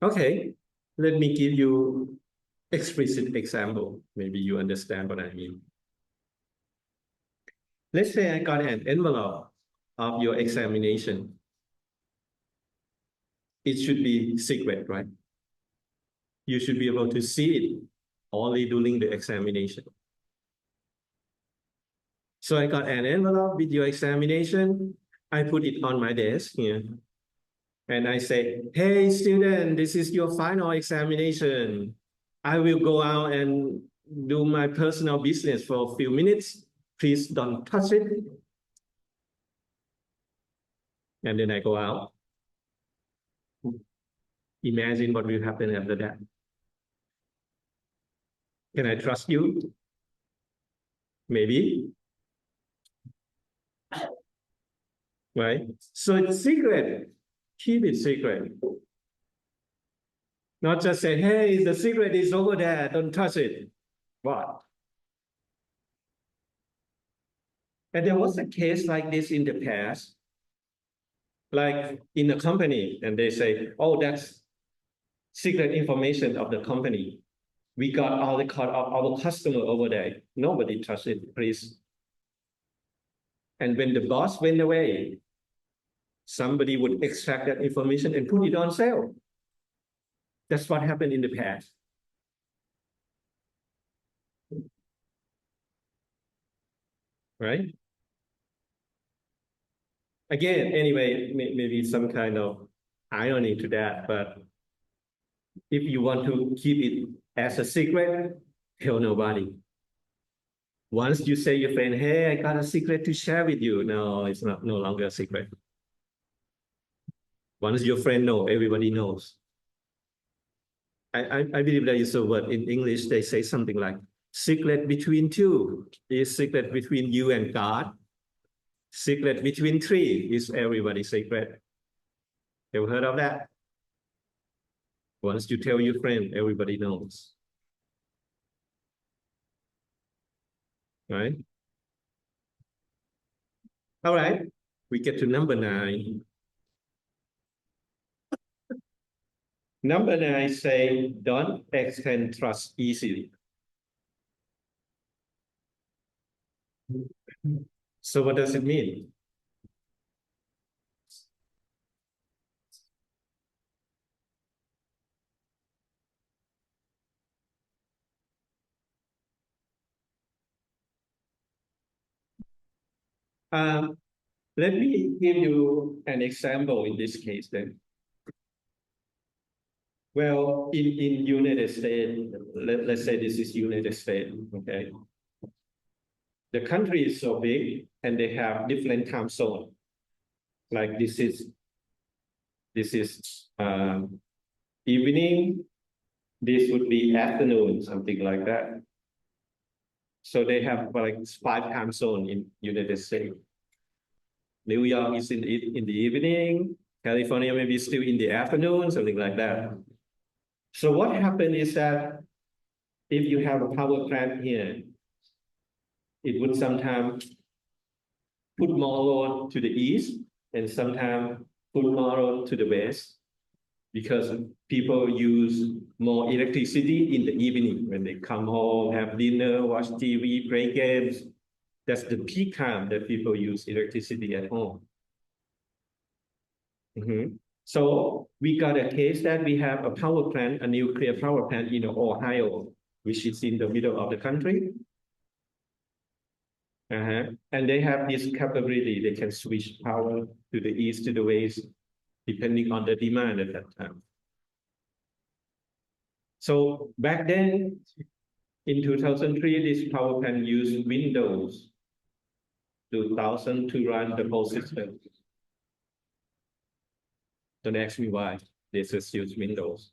Okay, let me give you explicit example. Maybe you understand what I mean. Let's say I got an envelope of your examination. It should be secret, right? You should be able to see it only during the examination. So I got an envelope with your examination. I put it on my desk here. And I say, hey, student, this is your final examination. I will go out and do my personal business for a few minutes. Please don't touch it. And then I go out. Imagine what will happen after that. Can I trust you? Maybe. Right? So it's secret. Keep it secret. Not just say, hey, the secret is over there. Don't touch it. What? And there was a case like this in the past, like in a company, and they say, oh, that's secret information of the company. We got all the card of our customer over there. Nobody touched it, please. And when the boss went away, somebody would extract that information and put it on sale. That's what happened in the past. Right? Again, anyway, maybe some kind of irony to that, but if you want to keep it as a secret, tell nobody. Once you say your friend, hey, I got a secret to share with you. No, it's not no longer a secret. Once your friend know, everybody knows. I believe there is a word in English, they say something like, secret between two is secret between you and God. Secret between three is everybody's secret. Ever heard of that? Once you tell your friend, everybody knows. Right? All right, we get to number 9. Number 9 say, don't extend trust easily. So what does it mean? Let me give you an example in this case then. Well, in United States, let's say this is United States, okay? The country is so big and they have different time zones. Like this is evening, this would be afternoon, something like that. So they have like 5 time zones in United States. New York is in the evening, California maybe still in the afternoon, something like that. So what happened is that if you have a power plant here, it would sometimes put more load to the east and sometimes put more load to the west because people use more electricity in the evening when they come home, have dinner, watch TV, play games. That's the peak time that people use electricity at home. So we got a case that we have a power plant, a nuclear power plant in Ohio, which is in the middle of the country. And they have this capability. They can switch power to the east, to the west, depending on the demand at that time. So back then, in 2003, this power plant used Windows 2000 to run the whole system. Don't ask me why. They just use Windows.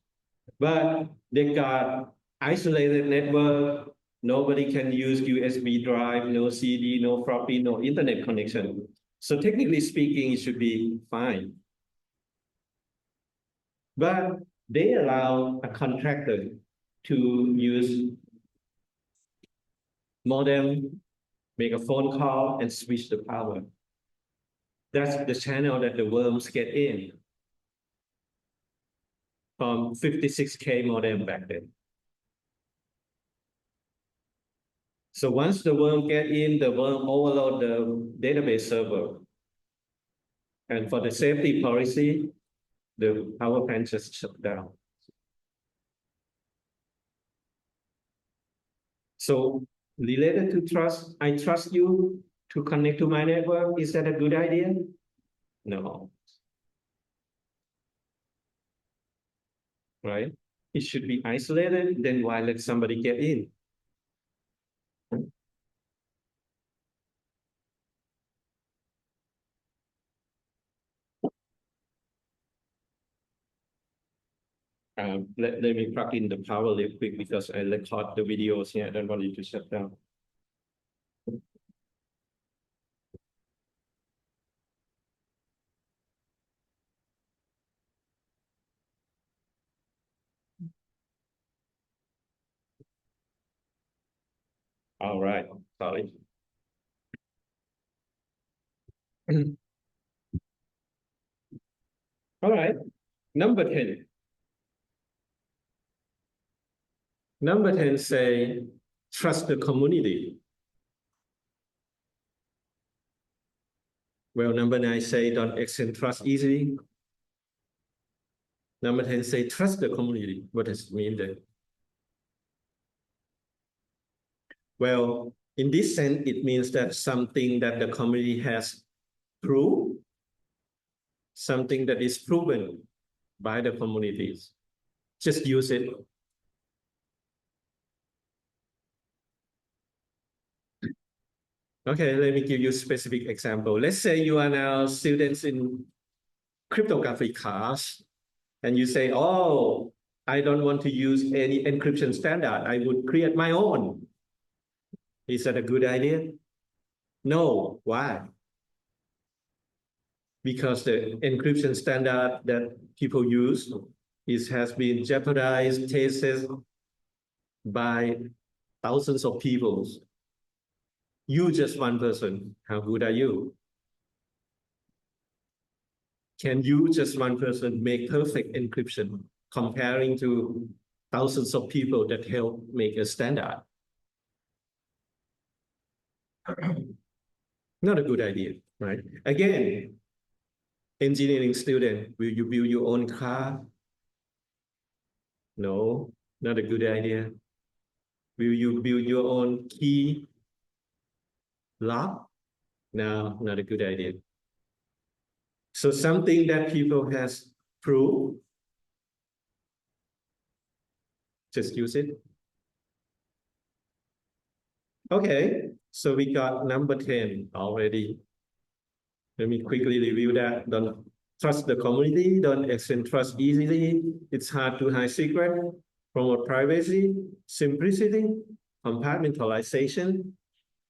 But they got isolated network. Nobody can use USB drive, no CD, no floppy, no internet connection. So technically speaking, it should be fine. But they allow a contractor to use modem, make a phone call, and switch the power. That's the channel that the worms get in from 56K modem back then. So once the worm get in, the worm overload the database server. And for the safety policy, the power plant just shut down. So related to trust, I trust you, to connect to my network. Is that a good idea? No. Right? It should be isolated, then why let somebody get in? Let me plug in the power real quick because I record the videos here. I don't want it to shut down. All right, sorry. All right, number 10. Number 10 say, trust the community. Well, number 9 say, don't extend trust easily. Number 10 say, trust the community. What does it mean then? Well, in this sense, it means that something that the community has proved, something that is proven by the communities. Just use it. Okay, let me give you a specific example. Let's say you are now students in cryptography class, and you say, oh, I don't want to use any encryption standard. I would create my own. Is that a good idea? No. Why? Because the encryption standard that people use has been jeopardized, tested by thousands of people. You just one person. How good are you? Can you just one person make perfect encryption comparing to thousands of people that help make a standard? Not a good idea, right? Again, engineering student, will you build your own car? No, not a good idea. Will you build your own key lock? No, not a good idea. So something that people has proved, just use it. Okay, so we got number 10 already. Let me quickly review that. Don't trust the community, don't extend trust easily. It's hard to hide secret, promote privacy, simplicity, compartmentalization,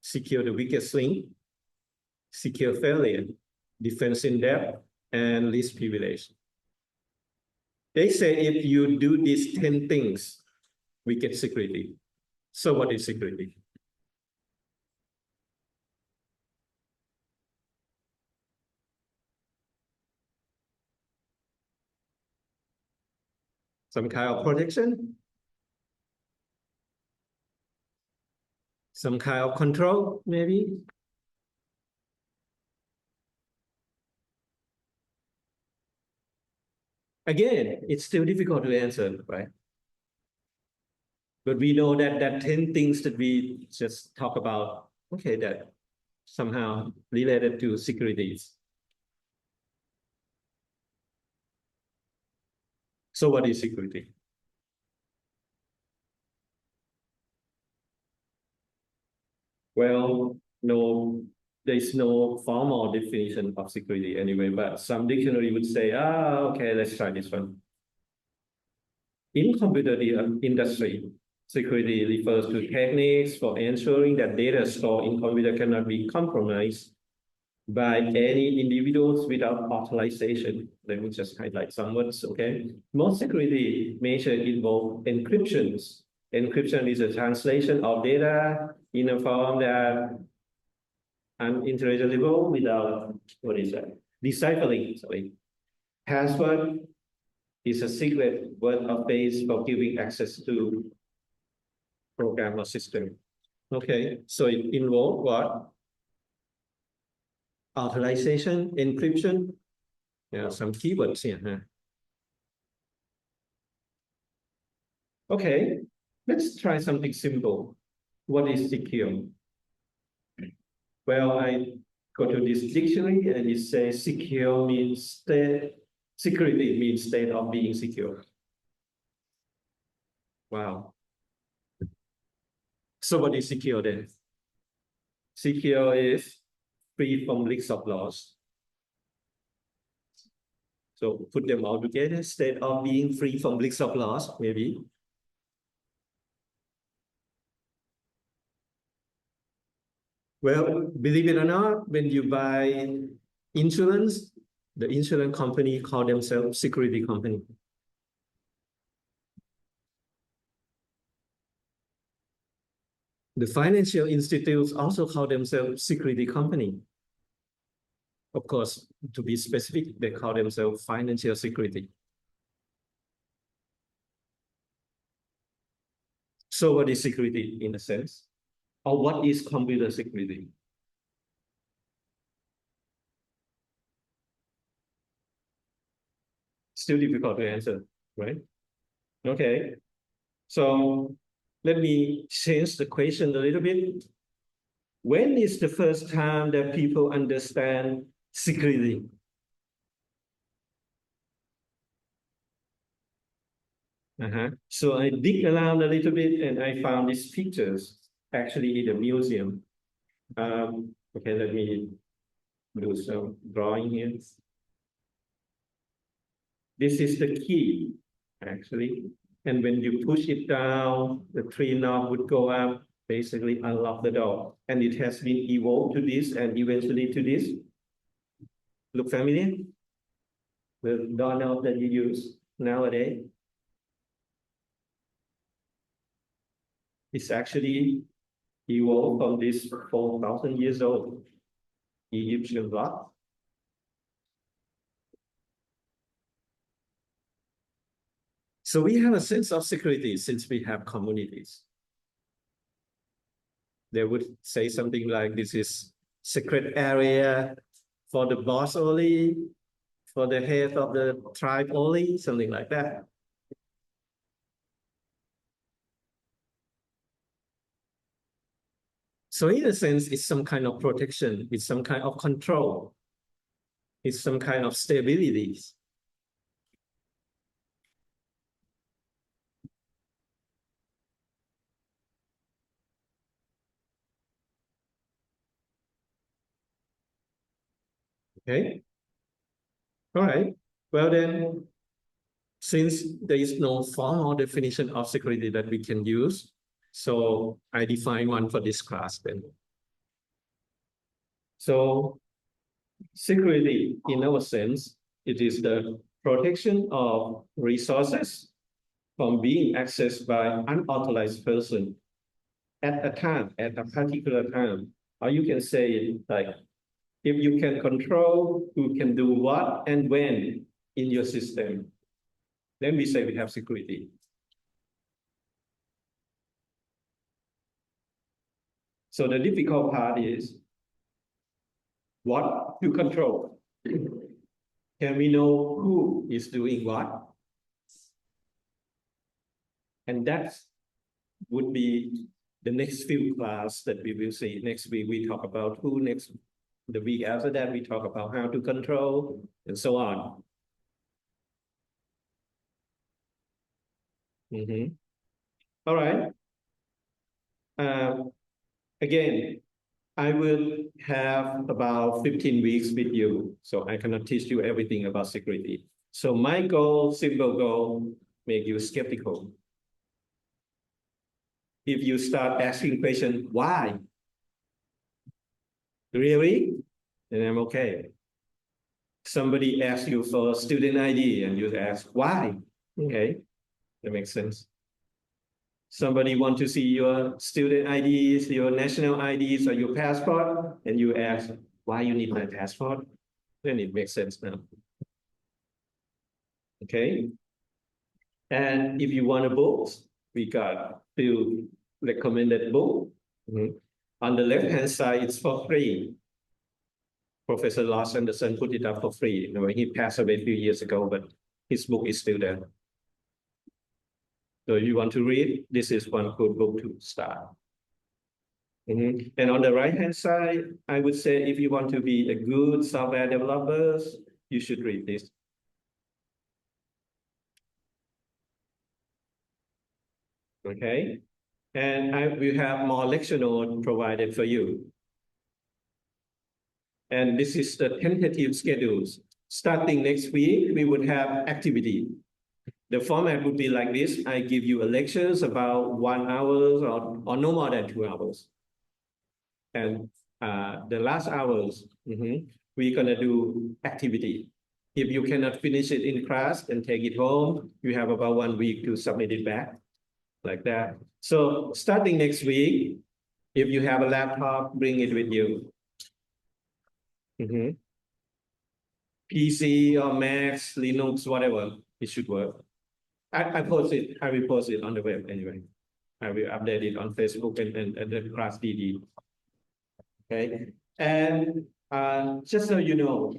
secure the weakest link, secure failure, defense in depth, and least privilege. They say if you do these 10 things, we get security. So what is security? Some kind of protection? Some kind of control, maybe? Again, it's still difficult to answer, right? But we know that 10 things that we just talk about, okay, that somehow related to securities. So what is security? Well, no, there's no formal definition of security anyway, but some dictionary would say, okay, let's try this one. In computer industry, security refers to techniques for ensuring that data stored in computer cannot be compromised by any individuals without authorization. Let me just highlight some words, okay? Most security measures involve encryptions. Encryption is a translation of data in a form that unintelligible without, what is that? Deciphering, sorry. Password is a secret word of base for giving access to program or system. Okay, so it involves what? Authorization, encryption. Yeah, some keywords here. Huh? Okay, let's try something simple. What is secure? Well, I go to this dictionary and it says secure means security means state of being secure. Wow. So what is secure then? Secure is free from risks of loss. So put them all together, state of being free from risks of loss, maybe. Well, believe it or not, when you buy insurance, the insurance company call themselves security company. The financial institutes also call themselves security company. Of course, to be specific, they call themselves financial security. So what is security in a sense? Or what is computer security? Still difficult to answer, right? Okay. So let me change the question a little bit. When is the first time that people understand security? So I dig around a little bit and I found these pictures actually in the museum. Okay, let me do some drawing here. This is the key, actually. And when you push it down, the three knob would go up, basically unlock the door. And it has been evolved to this and eventually to this. Look familiar? The doorknob that you use nowadays. It's actually evolved from this 4,000 years old Egyptian block. So we have a sense of security since we have communities. They would say something like, this is secret area for the boss only, for the head of the tribe only, something like that. So in a sense, it's some kind of protection, it's some kind of control, it's some kind of stability. Okay. All right. Well then, since there is no formal definition of security that we can use, so I define one for this class then. So security, in our sense, it is the protection of resources from being accessed by unauthorized person at a time, at a particular time. Or you can say it like, if you can control who can do what and when in your system, then we say we have security. So the difficult part is what to control. Can we know who is doing what? And that would be the next few class that we will see. Next week, we talk about who. Next, the week after that, we talk about how to control and so on. All right. Again, I will have about 15 weeks with you, so I cannot teach you everything about security. So my goal, simple goal, make you skeptical. If you start asking questions, why? Really? Then I'm okay. Somebody asks you for student ID and you ask, why? Okay, that makes sense. Somebody want to see your student IDs, your national IDs, or your passport, and you ask, why you need my passport? Then it makes sense now. Okay. And if you want a book, we got few recommended book. On the left-hand side, it's for free. Professor Lars Anderson put it up for free. He passed away a few years ago, but his book is still there. So if you want to read, this is one good book to start. And on the right-hand side, I would say if you want to be a good software developer, you should read this. Okay, and I will have more lecture notes provided for you. And this is the tentative schedules. Starting next week, we would have activity. The format would be like this. I give you a lectures about 1 hour or no more than 2 hours. And the last hours, we're gonna do activity. If you cannot finish it in class, then take it home. You have about 1 week to submit it back, like that. So starting next week, if you have a laptop, bring it with you. PC or Mac, Linux, whatever, it should work. I will post it on the web anyway. I will update it on Facebook and the class DD. Okay, and just so you know,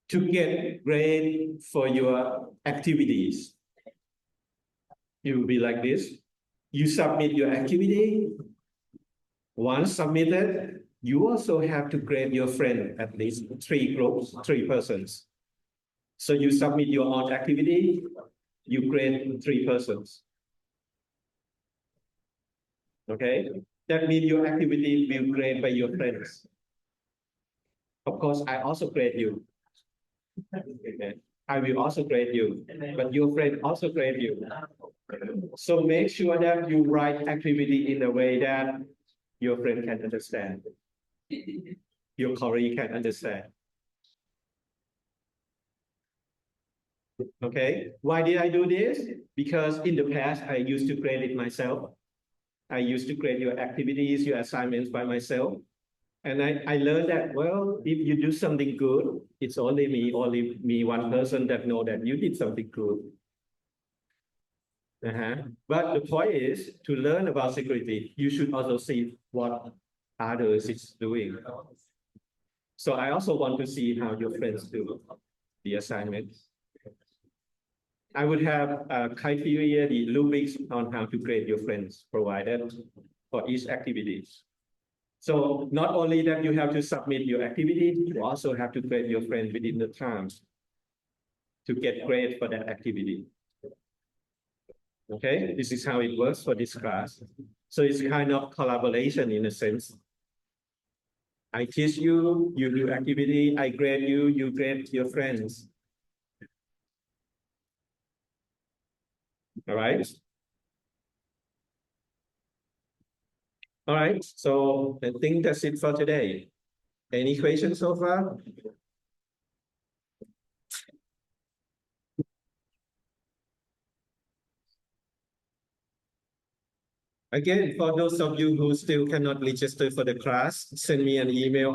to get grade for your activities, it will be like this. You submit your activity. Once submitted, you also have to grade your friend at least 3 groups, 3 persons. So you submit your own activity, you grade 3 persons. Okay, that means your activity will grade by your friends. Of course, I also grade you. Okay. I will also grade you, but your friend also grade you. So make sure that you write activity in a way that your friend can understand, your colleague can understand. Okay, why did I do this? Because in the past, I used to grade it myself. I used to grade your activities, your assignments by myself. And I learned that, well, if you do something good, it's only me, one person that know that you did something good. But the point is, to learn about security, you should also see what others is doing. So I also want to see how your friends do the assignments. I would have criteria, the rubrics on how to grade your friends provided for each activity. So not only that you have to submit your activity, you also have to grade your friend within the time to get grade for that activity. Okay, this is how it works for this class. So it's kind of collaboration in a sense. I teach you, you do activity, I grade you, you grade your friends. All right. All right, so I think that's it for today. Any questions so far? Again, for those of you who still cannot register for the class, send me an email